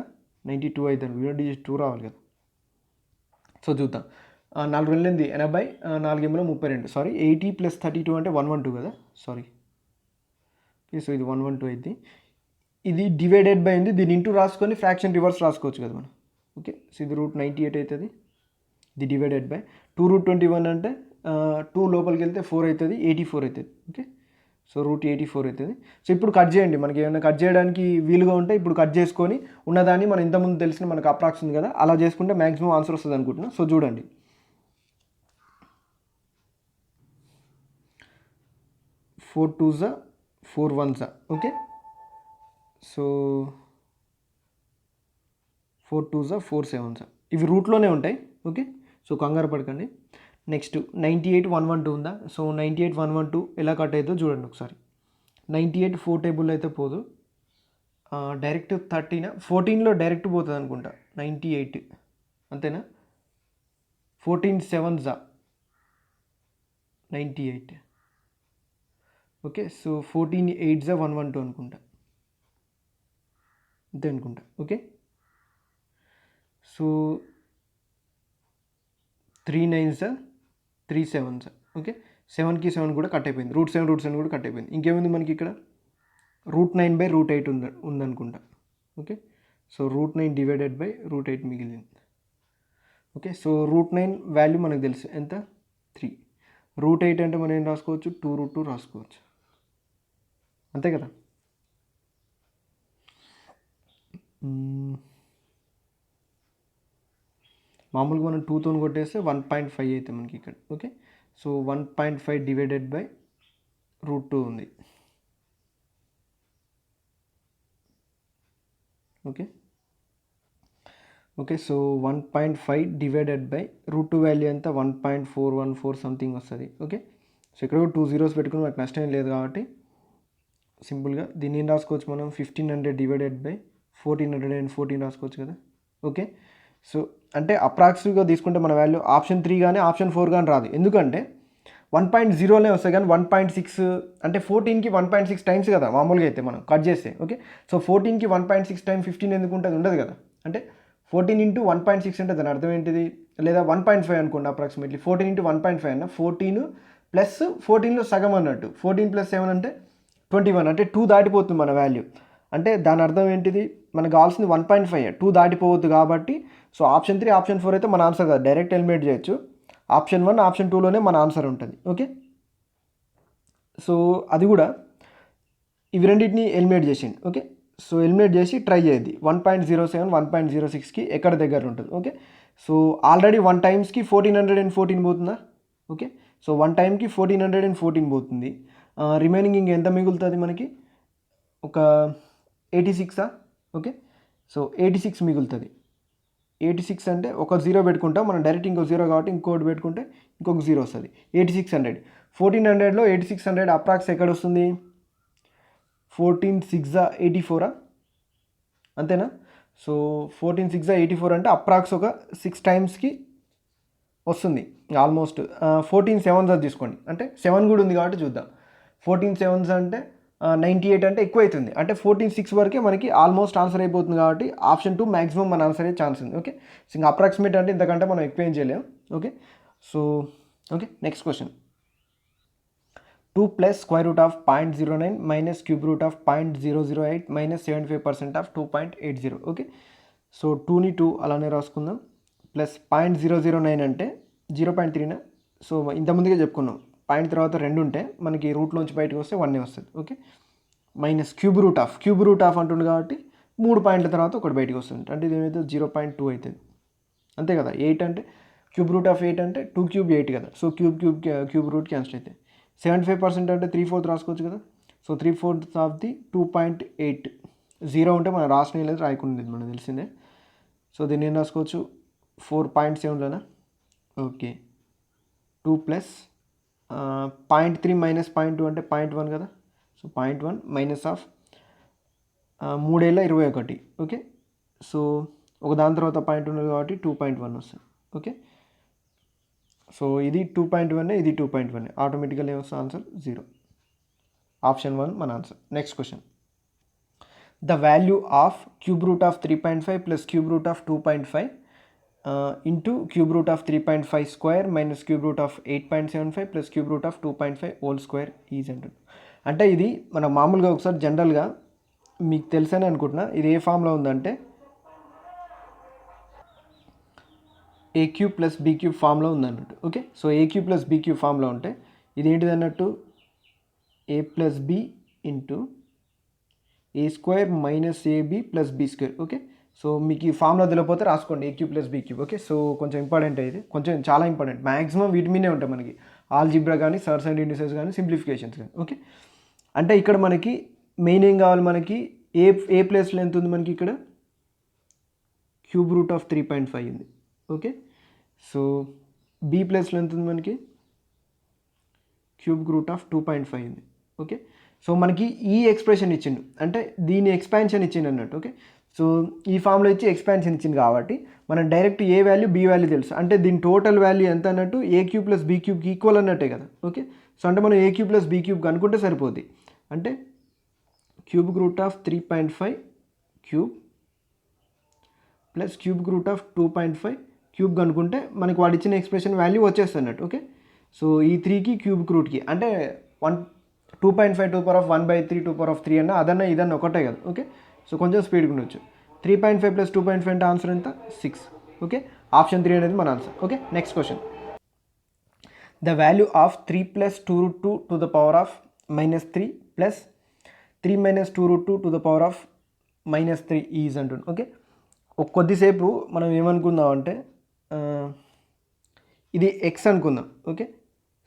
Speaker 1: 92 అవుతుంది, 2 రావాలి కదా. సో చూద్దాం. 4 2 80, 4 32, సారీ 80 + 32 అంటే 112 కదా, సారీ. సో ఇది 112 అయింది. ఇది డివైడెడ్ బై ఉంది, దీని ఇంటూ రాసుకొని ఫ్రాక్షన్ రివర్స్ రాసుకోవచ్చు కదా మనం. ఓకే, సో ఇది √98 అవుతుంది. ఇది డివైడెడ్ బై 2 √21 అంటే 2 లోపలికి వెళ్తే 4 అవుతుంది, 84 అవుతుంది. ఓకే, సో √84 అవుతుంది. సో ఇప్పుడు కట్ చేయండి, మనకి ఏమైనా కట్ చేయడానికి వీలుగా ఉంటే ఇప్పుడు కట్ చేసుకొని ఉన్నదాన్ని మనం ఇంతకుముందు తెలిసిన మనకు అప్రాక్స్ ఉంది కదా, అలా చేసుకుంటే మ్యాక్సిమం ఆన్సర్ వస్తుంది అనుకుంటున్నాను. సో చూడండి, 4 2s 4 1s. Okay, so 4 2s 4 7s ఇవి రూట్లోనే ఉంటాయి. ఓకే, సో కంగారు పడకండి. నెక్స్ట్ 98 112 ఉందా. సో 98 112 ఎలా కట్ అవుతుందో చూడండి ఒకసారి. 98 4 టేబుల్ అయితే పోదు, డైరెక్ట్ 13 14లో డైరెక్ట్ పోతుంది అనుకుంటా. 98 అంతేనా, 14 7s 98. ఓకే, సో 14 8s 112 అనుకుంటా, అంతే అనుకుంటా. Okay, so 3 9s 3 7s. Okay, 7కి 7 కూడా కట్ అయిపోయింది, √7 కూడా కట్ అయిపోయింది. ఇంకేముంది మనకి ఇక్కడ, √9/√8 ఉందనుకుంటా. ఓకే, సో √9 డివైడెడ్ బై √8 మిగిలింది. ఓకే, సో √9 వాల్యూ మనకు తెలుసు ఎంత, 3. √8 అంటే మనం ఏం రాసుకోవచ్చు, 2√2 రాసుకోవచ్చు, అంతే కదా. మామూలుగా మనం 2తో కొట్టేస్తే 1.5 అవుతుంది మనకి ఇక్కడ. ఓకే, సో 1.5 డివైడెడ్ బై √2 ఉంది. Okay, okay, so 1.5 divided by √2 value ఎంత, 1.414 సంథింగ్ వస్తుంది. ఓకే, సో ఇక్కడ కూడా 2 zeros పెట్టుకుని మనకు నష్టం ఏం లేదు కాబట్టి సింపుల్గా దీన్ని ఏం రాసుకోవచ్చు మనం, 1500 డివైడెడ్ బై 1414 రాసుకోవచ్చు కదా. ఓకే, సో అంటే అప్రాక్సిమేట్గా తీసుకుంటే మన వాల్యూ ఆప్షన్ 3 కానీ ఆప్షన్ 4 కానీ రాదు, ఎందుకంటే 1.0 వస్తాయి కానీ 1.6 అంటే 14కి 1.6 టైమ్స్ కదా మామూలుగా అయితే మనం కట్ చేస్తే. ఓకే, సో 14కి 1.6 టైమ్ 15 ఎందుకు ఉంటుంది, ఉండదు కదా. అంటే 14 ఇంటూ 1.6 అంటే దాని అర్థం ఏంటిది, లేదా 1.5 అనుకోండి అప్రాక్సిమేట్లీ. 14 ఇంటూ 1.5 అన్న 14 ప్లస్ 14లో సగం అన్నట్టు. 14 + 7 అంటే 21, అంటే 2 దాటిపోతుంది మన వాల్యూ. అంటే దాని అర్థం ఏంటిది, మనకు కావాల్సింది 1.5, 2 దాటిపోవద్దు కాబట్టి. సో ఆప్షన్ 3 ఆప్షన్ 4 అయితే మన ఆన్సర్ కాదు, డైరెక్ట్ ఎలిమినేట్ చేయొచ్చు. ఆప్షన్ 1 ఆప్షన్ 2లోనే మన ఆన్సర్ ఉంటుంది. ఓకే, సో అది కూడా ఇవి రెండింటిని ఎలిమినేట్ చేసింది. ఓకే, సో ఎలిమినేట్ చేసి ట్రై చేయద్ది. 1.07 1.06కి ఎక్కడ దగ్గర ఉంటుంది. ఓకే, సో ఆల్రెడీ 1 టైమ్స్కి 1414 పోతుందా. ఓకే, సో 1 టైంకి 1414 పోతుంది. రిమైనింగ్ ఇంకెంత మిగులుతుంది మనకి, ఒక 86. ఓకే, సో 86 మిగులుతుంది. 86 అంటే ఒక 0 పెట్టుకుంటాం మనం, డైరెక్ట్ ఇంకో 0 కాబట్టి ఇంకోటి పెట్టుకుంటే ఇంకొక 0 వస్తుంది. 8600, 1400లో 8600 అప్రాక్స్ ఎక్కడ వస్తుంది, 14 6 84, అంతేనా. సో 14 6 84 అంటే అప్రాక్స్ ఒక 6 టైమ్స్కి వస్తుంది ఆల్మోస్ట్. 14 7s తీసుకోండి, అంటే 7 కూడా ఉంది కాబట్టి చూద్దాం. 14 7s అంటే 98 అంటే ఎక్కువ అవుతుంది, అంటే 14 6 వరకే మనకి ఆల్మోస్ట్ ఆన్సర్ అయిపోతుంది కాబట్టి ఆప్షన్ 2 మ్యాక్సిమం మన ఆన్సర్ అయ్యే ఛాన్స్ ఉంది. ఓకే, సో ఇంకా అప్రాక్సిమేట్ అంటే ఇంతకంటే మనం ఎక్కువ ఏం చేయలేము. Okay, so okay next question. 2 + √0.09 - √0.008 - 75% of 2.80. Okay, so 2ని 2 అలానే రాసుకుందాం, ప్లస్ 0.009 అంటే 0.3. సో ఇంతకుముందుగా చెప్పుకున్నాం, పాయింట్ తర్వాత 2 ఉంటే మనకి రూట్లోంచి బయటకు వస్తే 1 వస్తుంది. Okay, minus cube root of అంటుంది కాబట్టి 3 పాయింట్ల తర్వాత ఒకటి బయటకు వస్తుంది, అంటే ఇది ఏమైతే 0.2 అవుతుంది, అంతే కదా. 8 అంటే క్యూబ్ రూట్ ఆఫ్ 8 అంటే 2 3 8 కదా. సో క్యూబ్ రూట్ క్యాన్సిల్ అవుతాయి. 75% అంటే 3/4 రాసుకోవచ్చు కదా. So 3/4 of the 2.8. 0 ఉంటే మనం రాసిన లేదు, రాయకుండా మనకు తెలిసిందే. సో దీన్ని ఏం రాసుకోవచ్చు 4.7లోనా. ఓకే 2 ప్లస్ 0.3 మైనస్ 0.2 అంటే 0.1 కదా. So 0.1 minus of 3/21. Okay so ఒక దాని తర్వాత పాయింట్ ఉన్నది కాబట్టి 2.1 వస్తుంది. ఓకే సో ఇది 2.1, ఇది 2.1, ఆటోమేటికల్ ఏమొస్తుంది ఆన్సర్ 0. ఆప్షన్ 1 మన answer. Next question. The value of cube root of 3.5 plus cube root of 2.5 into cube root of 3.5 square minus cube root of 8.75 plus cube root of 2.5 whole square is అంటుంది. అంటే ఇది మనం మామూలుగా ఒకసారి జనరల్గా మీకు తెలుసని అనుకుంటున్నా, ఇది ఏ ఫామ్లో ఉందంటే a cube plus b cube ఫామ్లో ఉందన్నట్టు. Okay so a cube plus b cube ఫామ్లో ఉంటే ఇది ఏంటిది అన్నట్టు a plus b into a square minus ab plus b square. Okay so మీకు ఈ ఫామ్లో తెలియకపోతే రాసుకోండి a cube plus b cube. Okay so కొంచెం ఇంపార్టెంట్ ఇది, కొంచెం చాలా ఇంపార్టెంట్. మ్యాక్సిమం వీటి మీదే ఉంటాయి మనకి, ఆల్జిబ్రా కానీ సర్స్ అండ్ ఇండిసెస్ కానీ సింప్లిఫికేషన్స్ కానీ. ఓకే అంటే ఇక్కడ మనకి మెయిన్ ఏం కావాలి, మనకి ఏ ప్లేస్లో ఎంత ఉంది మనకి ఇక్కడ క్యూబ్ రూట్ ఆఫ్ 3.5 ఉంది. ఓకే సో బీ ప్లేస్లో ఎంత ఉంది మనకి క్యూబ్ రూట్ ఆఫ్ 2.5 ఉంది. ఓకే సో మనకి ఈ ఎక్స్ప్రెషన్ ఇచ్చిండు అంటే దీని ఎక్స్పాన్షన్ ఇచ్చిండు అన్నట్టు. ఓకే సో ఈ ఫామ్లో ఇచ్చి ఎక్స్పాన్షన్ ఇచ్చింది కాబట్టి మనం direct a value b value తెలుసు, అంటే దీని టోటల్ వాల్యూ ఎంత అన్నట్టు ఏ క్యూబ్ ప్లస్ బీ క్యూబ్కి ఈక్వల్ అన్నట్టే కదా. ఓకే సో అంటే మనం a cube plus b cube అనుకుంటే సరిపోద్ది. అంటే cube root of 3.5 cube plus cube root of 2.5 cube అనుకుంటే మనకి వాడు ఇచ్చిన ఎక్స్ప్రెషన్ వాల్యూ వచ్చేస్తున్నట్టు. ఓకే సో ఈ 3కి క్యూబ్ రూట్కి అంటే 2.5 2/1/3 2/3 అన్న అదన్నా ఇదన్నా ఒకటే కదా. ఓకే సో కొంచెం స్పీడ్గా ఉండొచ్చు. 3.5 ప్లస్ 2.5 అంటే ఆన్సర్ ఎంత 6. ఓకే ఆప్షన్ 3 అనేది మన answer. Okay next question. The value of 3 plus 2√2 to the power of -3 plus 3 minus 2√2 to the power of -3 is అంటుంది. ఓకే కొద్దిసేపు మనం ఏమనుకుందాం అంటే ఇది ఎక్స్ అనుకుందాం. ఓకే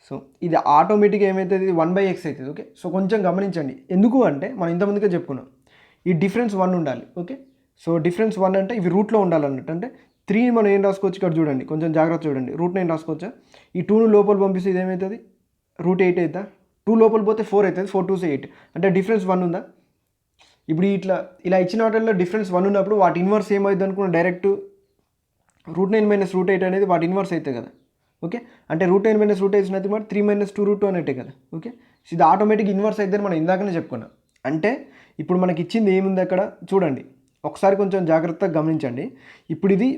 Speaker 1: సో ఇది ఆటోమేటిక్గా ఏమవుతుంది, ఇది 1/x అవుతుంది. ఓకే సో కొంచెం గమనించండి, ఎందుకు అంటే మనం ఇంతమందికే చెప్పుకున్నాం ఈ డిఫరెన్స్ 1 ఉండాలి. ఓకే సో డిఫరెన్స్ 1 అంటే ఇవి రూట్లో ఉండాలన్నట్టు. అంటే 3 మనం ఏం రాసుకోవచ్చు ఇక్కడ చూడండి, కొంచెం జాగ్రత్త చూడండి, రూట్ 9 రాసుకోవచ్చా. ఈ 2ను లోపల పంపిస్తే ఇది ఏమవుతుంది రూట్ 8 అవుతుందా. 2 లోపల పోతే 4 అవుతుంది, 4 2 8 అంటే డిఫరెన్స్ 1 ఉందా. ఇప్పుడు ఇలా ఇచ్చిన వాటిల్లో డిఫరెన్స్ 1 ఉన్నప్పుడు వాటి ఇన్వర్స్ ఏమవుతుంది అనుకున్న డైరెక్ట్ రూట్ 9 మైనస్ రూట్ 8 అనేది వాటి ఇన్వర్స్ అవుతుంది కదా. ఓకే అంటే root 9 minus root 8 nothing but 3 minus 2√2 అనేటే కదా. ఓకే సో ఇది ఆటోమేటిక్ ఇన్వర్స్ అయితే మనం ఇందాకనే చెప్పుకున్నాం. అంటే ఇప్పుడు మనకి ఇచ్చింది ఏముంది అక్కడ చూడండి, ఒకసారి కొంచెం జాగ్రత్తగా గమనించండి. ఇప్పుడు ఇది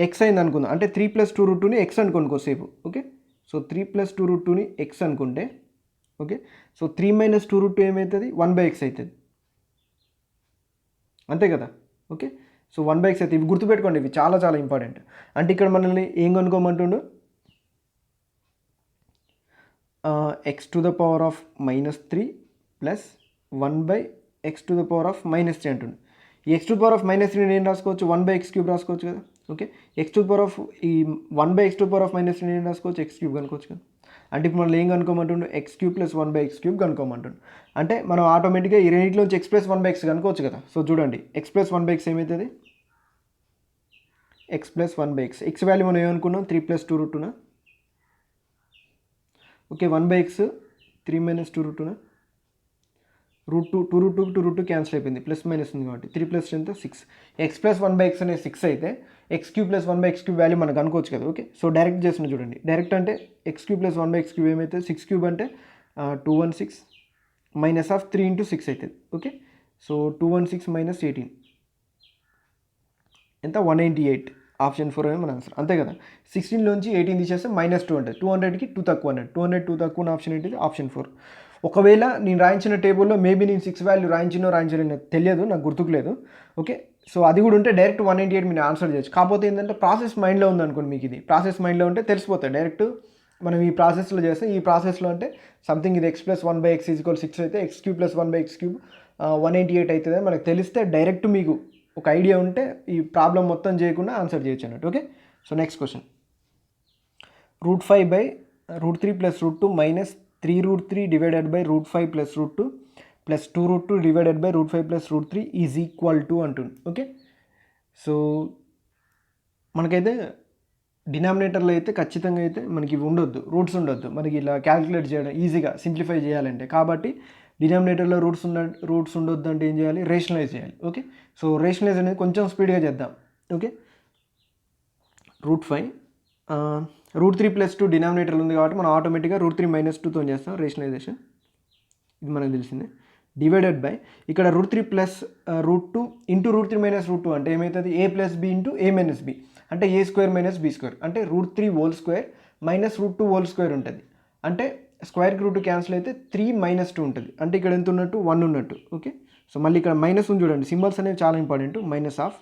Speaker 1: ఎక్స్ అయింది అనుకుందాం, అంటే 3 + 2√2ని ఎక్స్ అనుకోండి కొద్దిసేపు. ఓకే సో 3 + 2√2ని ఎక్స్ అనుకుంటే ఓకే సో 3 మైనస్ 2√2 ఏమవుతుంది 1/x అవుతుంది అంతే కదా. ఓకే సో 1/x అయితే ఇవి గుర్తుపెట్టుకోండి, ఇవి చాలా చాలా ఇంపార్టెంట్. అంటే ఇక్కడ మనల్ని ఏం కనుక్కోమంటుండు x⁻³ ప్లస్ 1/x⁻³ అంటుండు. ఈ x⁻³ ఏం రాసుకోవచ్చు 1/x³ రాసుకోవచ్చు కదా. ఓకే ఈ 1/x⁻³ ఏం రాసుకోవచ్చు x³ కనుకోవచ్చు కదా. అంటే ఇప్పుడు మనం ఏం కనుక్కోమంటుండు x³ + 1/x³ కనుక్కోమంటుండు. అంటే మనం ఆటోమేటిక్గా ఈ రెండింటిలోంచి x + 1/x కనుకోవచ్చు కదా. సో చూడండి x + 1/x ఏమవుతుంది x + 1/x. x వాల్యూ మనం ఏమనుకున్నాం 3 + 2√2నా. ఓకే 1/x 3 మైనస్ 2√2నా. √2 2√2 క్యాన్సిల్ అయిపోయింది, ప్లస్ మైనస్ ఉంది కాబట్టి 3 + ఎంత 6. x + 1/x అనేది 6 అయితే x³ + 1/x³ వాల్యూ మనకు అనుకోవచ్చు కదా. ఓకే సో డైరెక్ట్ చేస్తున్నా చూడండి, డైరెక్ట్ అంటే x³ + 1/x³ ఏమైతే 6³ అంటే 216 మైనస్ ఆఫ్ 3 × 6 అవుతుంది. ఓకే సో 216 మైనస్ 18 ఎంత 198. ఆప్షన్ 4 అనేది మన ఆన్సర్ అంతే కదా. 16లోంచి 18 తీసేస్తే -2 ఉంటుంది, 200కి 2 తక్కువ అన్నట్టు. 200 తక్కువ ఉన్న ఆప్షన్ ఏంటిది ఆప్షన్ 4. ఒకవేళ నేను రాయించిన టేబుల్లో మేబీ నేను 6 వాల్యూ రాయించలేను తెలియదు, నాకు గుర్తుకులేదు. ఓకే సో అది కూడా ఉంటే డైరెక్ట్ 198 మీరు ఆన్సర్ చేయొచ్చు. కాకపోతే ఏంటంటే ప్రాసెస్ మైండ్లో ఉందనుకోండి, మీకు ఇది ప్రాసెస్ మైండ్లో ఉంటే తెలిసిపోతుంది డైరెక్ట్ మనం ఈ ప్రాసెస్లో చేస్తే. ఈ ప్రాసెస్లో అంటే సంథింగ్ ఇది x + 1/x = 6 అయితే x³ + 1/x³ 198 అవుతుంది మనకు తెలిస్తే డైరెక్ట్ మీకు ఒక ఐడియా ఉంటే ఈ ప్రాబ్లం మొత్తం చేయకుండా ఆన్సర్ చేయొచ్చు అన్నట్టు. Okay so next question. √5 root 3 plus root 2 minus 3 root 3 divided by root 5 plus root 2 plus 2 root 2 divided by root 5 plus root 3 is equal to అంటుంది. ఓకే, సో మనకైతే డినామినేటర్లో అయితే ఖచ్చితంగా అయితే మనకి ఉండొద్దు, రూట్స్ ఉండొద్దు మనకి ఇలా క్యాలిక్యులేట్ చేయడం ఈజీగా సింప్లిఫై చేయాలంటే. కాబట్టి డినామినేటర్లో రూట్స్ ఉండొద్దు అంటే ఏం చేయాలి, రేషనలైజ్ చేయాలి. ఓకే, సో రేషనలైజ్ అనేది కొంచెం స్పీడ్గా చేద్దాం. ఓకే, రూట్ 5 రూట్ 3 ప్లస్ 2 డినామినేటర్లు ఉంది కాబట్టి మనం ఆటోమేటిక్గా రూట్ 3 మైనస్ 2తో చేస్తాం రేషనలైజేషన్, ఇది మనకు తెలిసిందే. డివైడెడ్ బై ఇక్కడ root 3 plus root 2 into root 3 minus root 2 అంటే ఏమవుతుంది, a plus b into a minus b అంటే a square minus b square అంటే root 3 whole square minus root 2 whole square ఉంటుంది. అంటే స్క్వేర్కి రూట్ క్యాన్సిల్ అయితే 3 మైనస్ 2 ఉంటుంది. అంటే ఇక్కడ ఎంత ఉన్నట్టు 1 ఉన్నట్టు. ఓకే, సో మళ్ళీ ఇక్కడ మైనస్ ఉంది చూడండి, సింబల్స్ అనేవి చాలా important. Minus of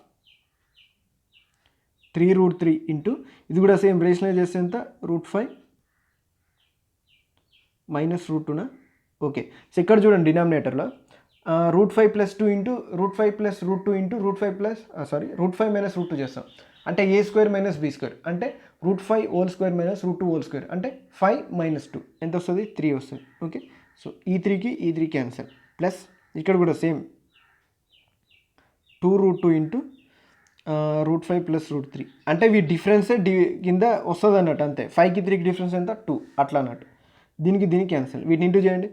Speaker 1: 3 root 3 into ఇది కూడా సేమ్ రేషనలైజ్ చేస్తే ఎంత రూట్ 5 మైనస్ రూట్ 2నా. ఓకే, సో ఇక్కడ చూడండి డినామినేటర్లో root 5 plus 2 into root 5 plus root 2 into root 5 plus root 5 minus root 2 చేస్తాం. అంటే a square minus b square అంటే root 5 whole square minus root 2 whole square అంటే 5 మైనస్ 2 ఎంత వస్తుంది, 3 వస్తుంది. ఓకే, సో ఈ 3 క్యాన్సల్. ప్లస్ ఇక్కడ కూడా same 2 root 2 into root 5 plus root 3 అంటే వీ డిఫరెన్సే కింద వస్తుంది అన్నట్టు. అంతే 5కి 3కి డిఫరెన్స్ ఎంత 2 అట్లా అన్నట్టు. దీనికి క్యాన్సల్, వీటిని ఇంటూ చేయండి.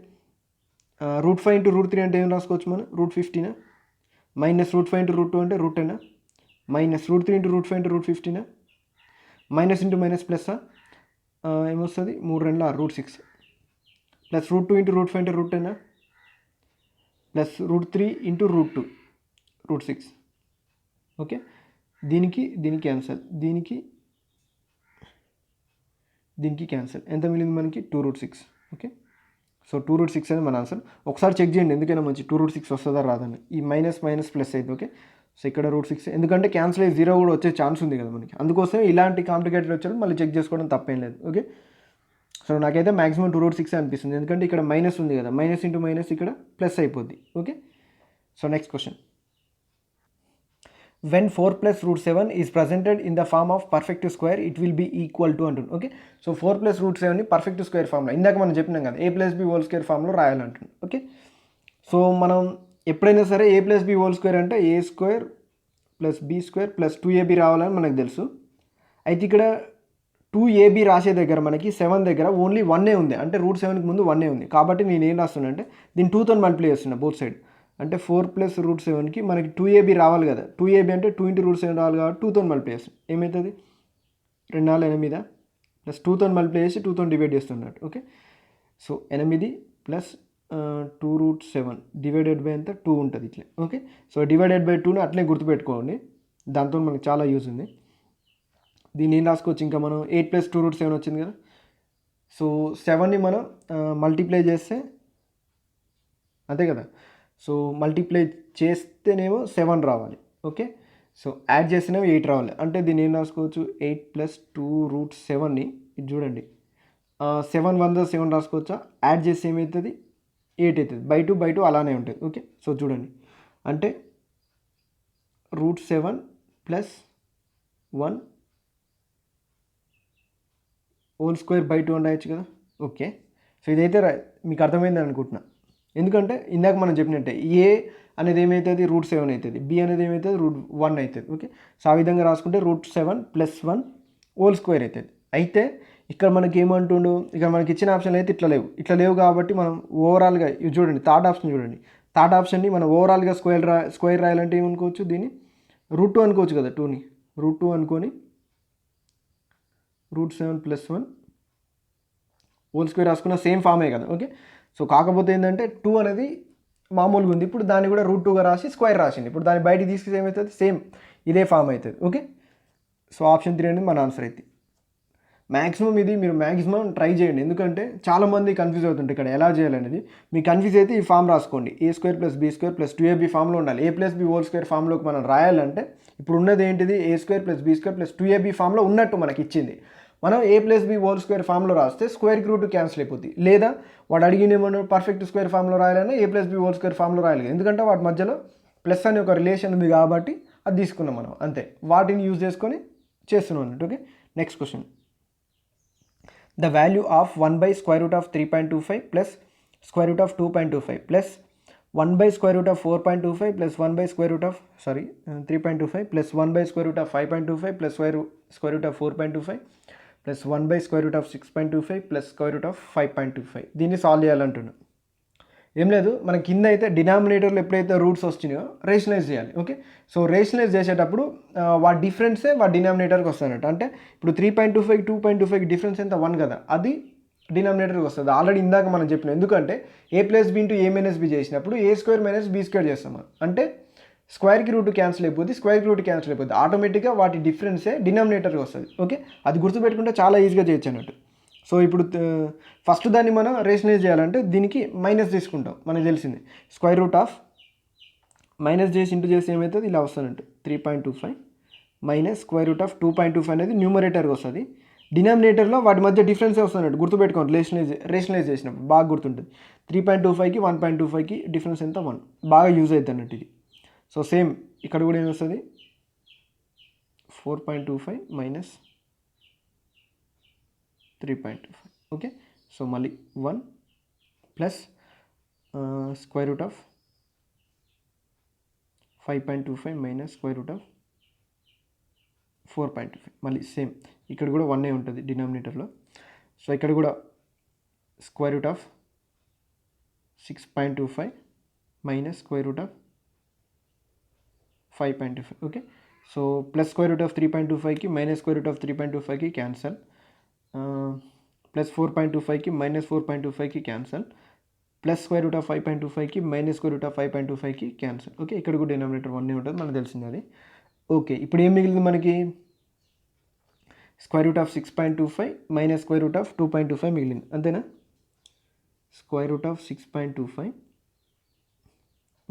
Speaker 1: రూట్ 5 ఇంటూ రూట్ 3 అంటే ఏం రాసుకోవచ్చు మనం, root 15 minus root 5 into root 2 అంటే root 10 minus root 3 into root 5 into root 15 minus into minus plus ఏమొస్తుంది 3 2 root 6 plus root 2 into root 5 into root 10 plus root 3 into root 2 root 6. Okay, దీనికి cancel, దీనికి cancel. ఎంత మిగిలింది మనకి 2 root 6. Okay, so 2 root 6 అనేది మన answer. ఒకసారి check చేయండి ఎందుకైనా మంచి 2 రూట్ 6 వస్తుందా రాదని. ఈ మైనస్ ప్లస్ అయితే. ఓకే, సో ఇక్కడ రూట్ 6 ఎందుకంటే క్యాన్సిల్ అయ్యి 0 కూడా వచ్చే ఛాన్స్ ఉంది కదా మనకి, అందుకోసం ఇలాంటి కాంప్లికేటెడ్ వచ్చాడు మళ్ళీ చెక్ చేసుకోవడం తప్పేం లేదు. ఓకే, సో నాకైతే మాక్సిమం 2 రూట్ 6 అనిపిస్తుంది ఎందుకంటే ఇక్కడ మైనస్ ఉంది కదా, మైనస్ ఇంటూ మైనస్ ఇక్కడ ప్లస్ అయిపోద్ది. Okay, so next question, when 4 plus root 7 is presented in the form of perfect square it will be equal to అంటుంది. ఓకే, సో 4 plus root 7ని perfect square ఫామ్లో ఇందాక మనం చెప్పినాం కదా a plus b whole square ఫామ్లో రాయాలంటుంది. Okay, so మనం ఎప్పుడైనా సరే a plus b whole square అంటే a square plus b square plus 2ab రావాలని మనకు తెలుసు. అయితే ఇక్కడ 2ab రాసే దగ్గర మనకి 7 దగ్గర ఓన్లీ 1 ఉంది, అంటే రూట్ 7కి ముందు 1 ఉంది. కాబట్టి నేను ఏం రాస్తున్నా అంటే దీన్ని 2తో మల్టిప్లై చేస్తున్నా బోత్ సైడ్. అంటే 4 ప్లస్ రూట్ 7కి మనకి 2ab రావాలి కదా, 2ab అంటే 2 ఇంటూ రూట్ 7 రావాలి కాబట్టి 2తో మల్టిప్లై చేస్తాం. ఏమవుతుంది 2 4 8 ప్లస్ 2తో మల్టిప్లై చేసి 2తో డివైడ్ చేస్తున్నట్టు. Okay, so 8 plus 2 root 7 divided by ఎంత 2 ఉంటుంది ఇట్లా. ఓకే, సో డివైడెడ్ బై 2ని అట్లే గుర్తుపెట్టుకోండి, దాంతో మనకు చాలా యూజ్ ఉంది. దీన్ని ఏం రాసుకోవచ్చు ఇంకా మనం 8 ప్లస్ 2 రూట్ 7 వచ్చింది కదా, సో 7ని మనం మల్టిప్లై చేస్తే అంతే కదా, సో మల్టిప్లై చేస్తేనేమో 7 రావాలి. ఓకే, సో యాడ్ చేస్తేనేమో 8 రావాలి. అంటే దీన్ని ఏం రాసుకోవచ్చు 8 ప్లస్ 2 రూట్ 7ని ఇది చూడండి 7 1 7 రాసుకోవచ్చా, యాడ్ చేస్తే ఏమవుతుంది 8 అవుతుంది, బై 2 అలానే ఉంటుంది. ఓకే, సో చూడండి అంటే root 7 plus 1 whole square by 2 అని రాయొచ్చు కదా. ఓకే, సో ఇదైతే మీకు అర్థమైందని అనుకుంటున్నా, ఎందుకంటే ఇందాక మనం చెప్పినట్టే ఏ అనేది ఏమవుతుంది రూట్ 7 అవుతుంది, బి అనేది ఏమవుతుంది రూట్ 1 అవుతుంది. ఓకే, సో ఆ విధంగా రాసుకుంటే రూట్ 7 ప్లస్ 1 హోల్ స్క్వేర్ అవుతుంది. అయితే ఇక్కడ మనకి ఏమంటుండు, ఇక్కడ మనకి ఇచ్చిన ఆప్షన్ అయితే ఇట్లా లేవు కాబట్టి మనం ఓవరాల్గా ఇవి చూడండి, థర్డ్ ఆప్షన్ చూడండి, థర్డ్ ఆప్షన్ని మనం ఓవరాల్గా స్క్వేర్ రాయాలంటే ఏమనుకోవచ్చు, దీన్ని రూట్ 2 అనుకోవచ్చు కదా, 2ని రూట్ 2 అనుకొని రూట్ 7 ప్లస్ 1 హోల్ స్క్వేర్ రాసుకున్న సేమ్ ఫామే కదా. ఓకే, సో కాకపోతే ఏంటంటే 2 అనేది మామూలుగా ఉంది, ఇప్పుడు దాన్ని కూడా రూట్ 2గా రాసి స్క్వేర్ రాసింది, ఇప్పుడు దాన్ని బయటికి తీసుకుంటే ఏమవుతుంది సేమ్ ఇదే ఫామ్ అవుతుంది. ఓకే, సో ఆప్షన్ 3 అనేది మన ఆన్సర్ అయితే. మ్యాక్సిమం ఇది మీరు మ్యాక్సిమం ట్రై చేయండి, ఎందుకంటే చాలామంది కన్ఫ్యూజ్ అవుతుంటారు ఇక్కడ ఎలా చేయాలనేది. మీకు కన్ఫ్యూజ్ అయితే ఈ ఫామ్ రాసుకోండి, a square plus b square plus 2ab ఫామ్లో ఉండాలి. A plus b whole square ఫామ్లోకి మనం రాయాలంటే ఇప్పుడు ఉన్నది ఏంటిది a square plus b square plus 2ab ఫామ్లో ఉన్నట్టు మనకి ఇచ్చింది. మనం a plus b whole square ఫామ్లో రాస్తే స్క్వేర్కి రూట్ క్యాన్సిల్ అయిపోతుంది, లేదా వాడు అడిగిన ఏమన్నా పర్ఫెక్ట్ స్క్వేర్ ఫామ్లో రాయాలన్నా ఏ ప్లస్ బి హోల్ స్క్వేర్ ఫామ్లో రాయాలి, ఎందుకంటే వాటి మధ్యలో ప్లస్ అనే ఒక రిలేషన్ ఉంది కాబట్టి అది తీసుకున్నాం మనం అంతే, వాటిని యూజ్ చేసుకొని చేస్తున్నాం అన్నట్టు. Okay, next question, the value of 1 by square root of 3.25 plus square root of 2.25 plus 1 by square root of 4.25 plus 1 by square root of 3.25 plus 1 by square root of 5.25 plus square root of 4.25 plus 1 by square root of 6.25 plus square root of 5.25. దీన్ని solve చేయాలంటున్నాను. ఏం లేదు, మన కింద అయితే డినామినేటర్లో ఎప్పుడైతే roots వచ్చినాయో rationalise చేయాలి. Okay, so rationalise చేసేటప్పుడు వాటి డిఫరెన్సే వాటి డినామినేటర్కి వస్తున్నట్టు. అంటే ఇప్పుడు 3.25 2.25 డిఫరెన్స్ ఎంత 1 కదా, అది డినామినేటర్కి వస్తుంది. ఆల్రెడీ ఇందాక మనం చెప్పినాం. ఎందుకంటే ఏ plus b into a minus B చేసినప్పుడు ఏ స్క్వేర్ మైనస్ బి స్క్వేర్ చేస్తాం. అంటే స్క్వేర్కి రూట్ క్యాన్సిల్ అయిపోద్ది, స్క్వేర్కి రూట్ క్యాన్సిల్ అయిపోద్ది. ఆటోమేటిక్గా వాటి డిఫరెన్సే డినామినేటర్కి వస్తుంది. ఓకే, అది గుర్తుపెట్టుకుంటే చాలా ఈజీగా చేయొచ్చు అన్నట్టు. సో ఇప్పుడు ఫస్ట్ దాన్ని మనం రేషనలైజ్ చేయాలంటే దీనికి మైనస్ తీసుకుంటాం. మనకు తెలిసింది స్క్వేర్ రూట్ ఆఫ్ మైనస్ చేసి ఇంటూ చేసి ఏమవుతుంది, ఇలా వస్తున్నట్టు 3.25 మైనస్ స్క్వేర్ రూట్ ఆఫ్ 2.25 అనేది న్యూమరేటర్కి వస్తుంది. డినామినేటర్లో వాటి మధ్య డిఫరెన్స్ వస్తున్నట్టు గుర్తుపెట్టుకోండి. రేషనలైజ్ చేసినప్పుడు బాగా గుర్తుంటుంది. 3.25కి 1.25కి డిఫరెన్స్ ఎంత 1, బాగా యూజ్ అవుతుంది అన్నట్టు ఇది. సో సేమ్ ఇక్కడ కూడా ఏమి వస్తుంది 4.25 మైనస్ 3.25. ఓకే, సో మళ్ళీ 1 plus square root of 5.25 minus square root of 4.25. మళ్ళీ సేమ్ ఇక్కడ కూడా 1 ఉంటుంది డినామినేటర్లో. సో ఇక్కడ కూడా square root of 6.25 minus square root of 5.25. Okay, so plus square root of 3.25కి మైనస్ స్క్వేర్ రూట్ ఆఫ్ 3.25కి క్యాన్సల్, ప్లస్ 4.25కి మైనస్ 4.25కి cancel, plus square root of 5.25కి మైనస్ స్క్వేర్ రూట్ ఆఫ్ 5.25కి క్యాన్సల్. ఓకే, ఇక్కడ కూడా denominator 1 ఉంటుంది, మనకు తెలిసింది అది. ఓకే, ఇప్పుడు ఏం మిగిలింది మనకి square root of 6.25 minus square root of 2.25 మిగిలింది, అంతేనా. Square root of 6.25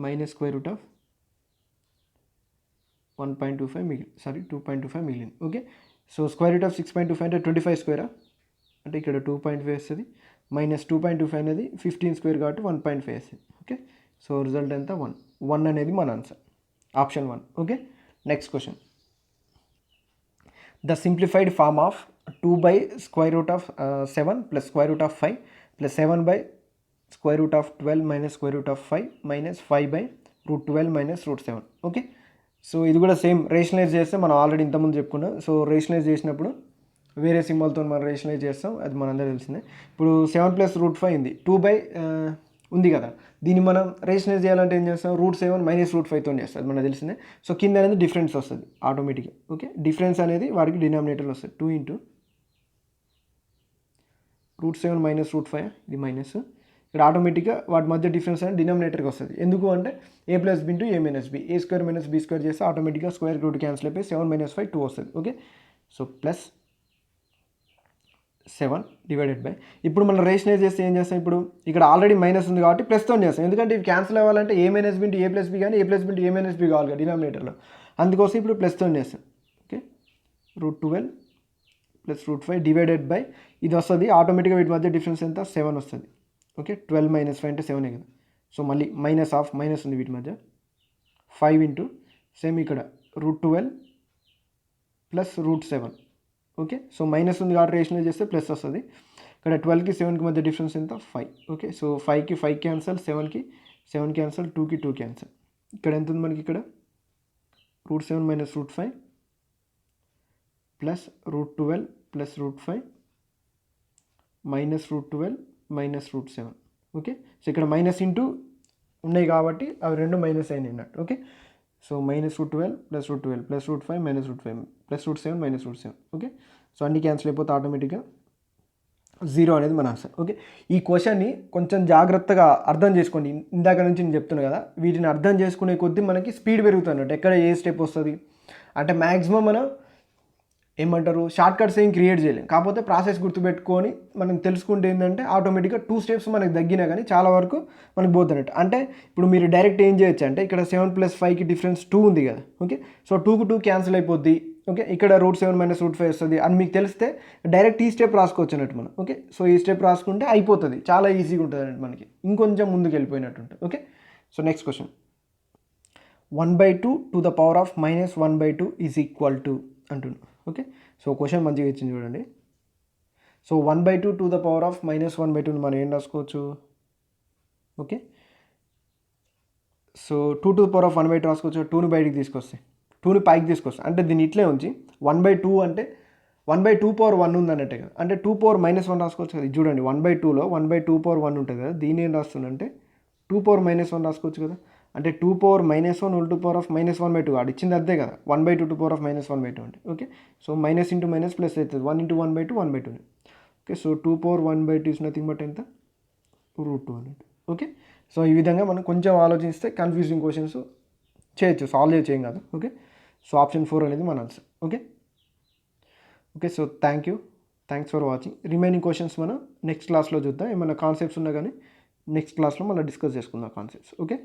Speaker 1: minus square root of 1.25 2.25 మిగిలింది. Okay, so square root of 6.25 అంటే 25 స్క్వేరా, అంటే ఇక్కడ 2.5 వస్తుంది, మైనస్ 2.25 అనేది 15 స్క్వేర్ కాబట్టి 1.5 వస్తుంది. ఓకే, సో రిజల్ట్ ఎంత 1 అనేది మన answer, option 1. Okay, next question. The simplified form of 2 by square root of 7 plus square root of 5 plus 7 by square root of 12 minus square root of 5 minus 5 by root 12 minus root 7. Okay, so ఇది కూడా same rationalize చేస్తే మనం already ఇంతకుముందు చెప్పుకున్నాం. So rationalise చేసినప్పుడు వేరే సింబల్తో మనం rationalise చేస్తాం, అది మనందరూ తెలిసిందే. ఇప్పుడు 7 ప్లస్ రూట్ 5 ఉంది, 2 బై ఉంది కదా, దీన్ని మనం రేషనలైజ్ చేయాలంటే ఏం చేస్తాం, రూట్ 7 మైనస్ రూట్ 5తో చేస్తుంది, మనకు తెలిసిందే. సో కింద అనేది డిఫరెన్స్ వస్తుంది ఆటోమేటిక్గా. ఓకే, డిఫరెన్స్ అనేది వాడికి డినామినేటర్లో వస్తుంది 2 ఇంటూ రూట్ 7 మైనస్ రూట్ 5, ఇది మైనస్. ఇక్కడ ఆటోమేటిక్గా వాటి మధ్య డిఫరెన్స్ అనేది డినామినేటర్కి వస్తుంది. ఎందుకు అంటే ఏ plus b into a minus B, A square minus b square చేస్తే ఆటోమేటిక్గా స్క్వేర్ రూట్ క్యాన్సిల్ అయిపోయి 7 మైనస్ 5 2 వస్తుంది. Okay, so plus 7 divided by, ఇప్పుడు మనం రేషనలైజ్ చేస్తే ఏం చేస్తాం, ఇప్పుడు ఇక్కడ ఆల్రెడీ మైనస్ ఉంది కాబట్టి ప్లస్తో చేస్తాం. ఎందుకంటే ఇవి క్యాన్సిల్ అవ్వాలంటే a minus b into a plus b కానీ a plus b into a minus b కావాలి కదా డినామినేటర్లో, అందుకోసం ఇప్పుడు ప్లస్తో చేస్తాం. Okay, root 12 plus root 5 divided by ఇది వస్తుంది. ఆటోమేటిక్గా వీటి మధ్య డిఫరెన్స్ ఎంత 7 వస్తుంది. ఓకే, 12 మైనస్ 5 అంటే 7 కదా, సో మళ్ళీ మైనస్ ఆఫ్ మైనస్ ఉంది వీటి మధ్య 5 ఇంటూ సేమ్ ఇక్కడ root 12 plus root 7. Okay, so minus ఉంది కాబట్టి రేషనలైజ్ చేస్తే ప్లస్ వస్తుంది. ఇక్కడ 12కి 7కి మధ్య డిఫరెన్స్ ఎంత 5. ఓకే, సో 5కి 5 క్యాన్సల్, 7కి 7 క్యాన్సల్, 2కి 2 క్యాన్సల్. ఇక్కడ ఎంత ఉంది మనకి, ఇక్కడ root 7 minus root 5 plus root 12 plus root 5 minus root 12 minus root 7. Okay, so ఇక్కడ మైనస్ ఇంటూ ఉన్నాయి కాబట్టి అవి రెండు మైనస్ అయినాయి అన్నట్టు. Okay, so minus root 12 plus root 12 plus root 5 minus root 5 plus root 7 minus root 7. Okay, so అన్ని cancel అయిపోతే ఆటోమేటిక్గా 0 అనేది మన ఆన్సర్. ఓకే, ఈ క్వశ్చన్ని కొంచెం జాగ్రత్తగా అర్థం చేసుకోండి. ఇందాక నుంచి నేను చెప్తున్నాను కదా, వీటిని అర్థం చేసుకునే కొద్దీ మనకి స్పీడ్ పెరుగుతున్నట్టు. ఎక్కడ ఏ స్టెప్ వస్తుంది అంటే మ్యాక్సిమం మనం ఏమంటారు షార్ట్ కట్స్ ఏం క్రియేట్ చేయలేం, కాకపోతే ప్రాసెస్ గుర్తుపెట్టుకొని మనం తెలుసుకుంటే ఏంటంటే ఆటోమేటిక్గా 2 స్టెప్స్ మనకు తగ్గినా కానీ చాలా వరకు మనకు పోతున్నట్టు. అంటే ఇప్పుడు మీరు డైరెక్ట్ ఏం చేయొచ్చు అంటే ఇక్కడ 7 ప్లస్ 5కి డిఫరెన్స్ 2 ఉంది కదా. ఓకే, సో 2కు 2 క్యాన్సిల్ అయిపోద్ది. ఓకే, ఇక్కడ రూట్ 7 మైనస్ రూట్ 5 వస్తుంది అని మీకు తెలిస్తే డైరెక్ట్ ఈ స్టెప్ రాసుకోవచ్చు అన్నట్టు మనం. ఓకే, సో ఈ స్టెప్ రాసుకుంటే అయిపోతుంది, చాలా ఈజీగా ఉంటుంది అన్నట్టు, మనకి ఇంకొంచెం ముందుకు వెళ్ళిపోయినట్టు ఉంటుంది. Okay, so next question. 1/2 to the power of minus 1/2 is equal to అంటున్నాను. ఓకే, సో క్వశ్చన్ మంచిగా ఇచ్చింది చూడండి. So 1/2 to the power of -1/2 మనం ఏం రాసుకోవచ్చు, okay. So 2 to the power of 1/2 రాసుకోవచ్చు. 2ని బయటికి తీసుకొస్తే 2ని పైకి తీసుకొస్తాం అంటే దీన్ని ఇట్లే ఉంచి 1/2 అంటే 1/2 పవర్ 1 ఉంది అన్నట్టే కదా, అంటే 2 పవర్ -1 రాసుకోవచ్చు కదా. ఇది చూడండి 1/2లో 1/2 పవర్ 1 ఉంటుంది కదా, దీని ఏం రాస్తుందంటే 2 పవర్ -1 రాసుకోవచ్చు కదా. అంటే 2 power -1 whole to power of -1/2 ఆడు ఇచ్చింది అదే కదా, 1/2 టు పవర్ ఆఫ్ -1/2 అంటే okay. So minus into minus plus అవుతుంది, 1 into 1/2 1/2. Okay. So 2 power 1/2 is nothing but ఎంత, √2 అన్నట్టు. ఓకే. సో ఈ విధంగా మనం కొంచెం ఆలోచిస్తే కన్ఫ్యూజింగ్ క్వశ్చన్స్ చేయొచ్చు, సాల్వ్ చేయొచ్చు, ఏం కాదు. ఓకే. సో ఆప్షన్ 4 అనేది మన answer. Okay. Okay. So thanks for watching. Remaining questions మనం నెక్స్ట్ క్లాస్లో చూద్దాం. ఏమైనా కాన్సెప్ట్స్ ఉన్నా కానీ నెక్స్ట్ క్లాస్లో మళ్ళీ డిస్కస్ చేసుకుందాం కాన్సెప్ట్స్. ఓకే.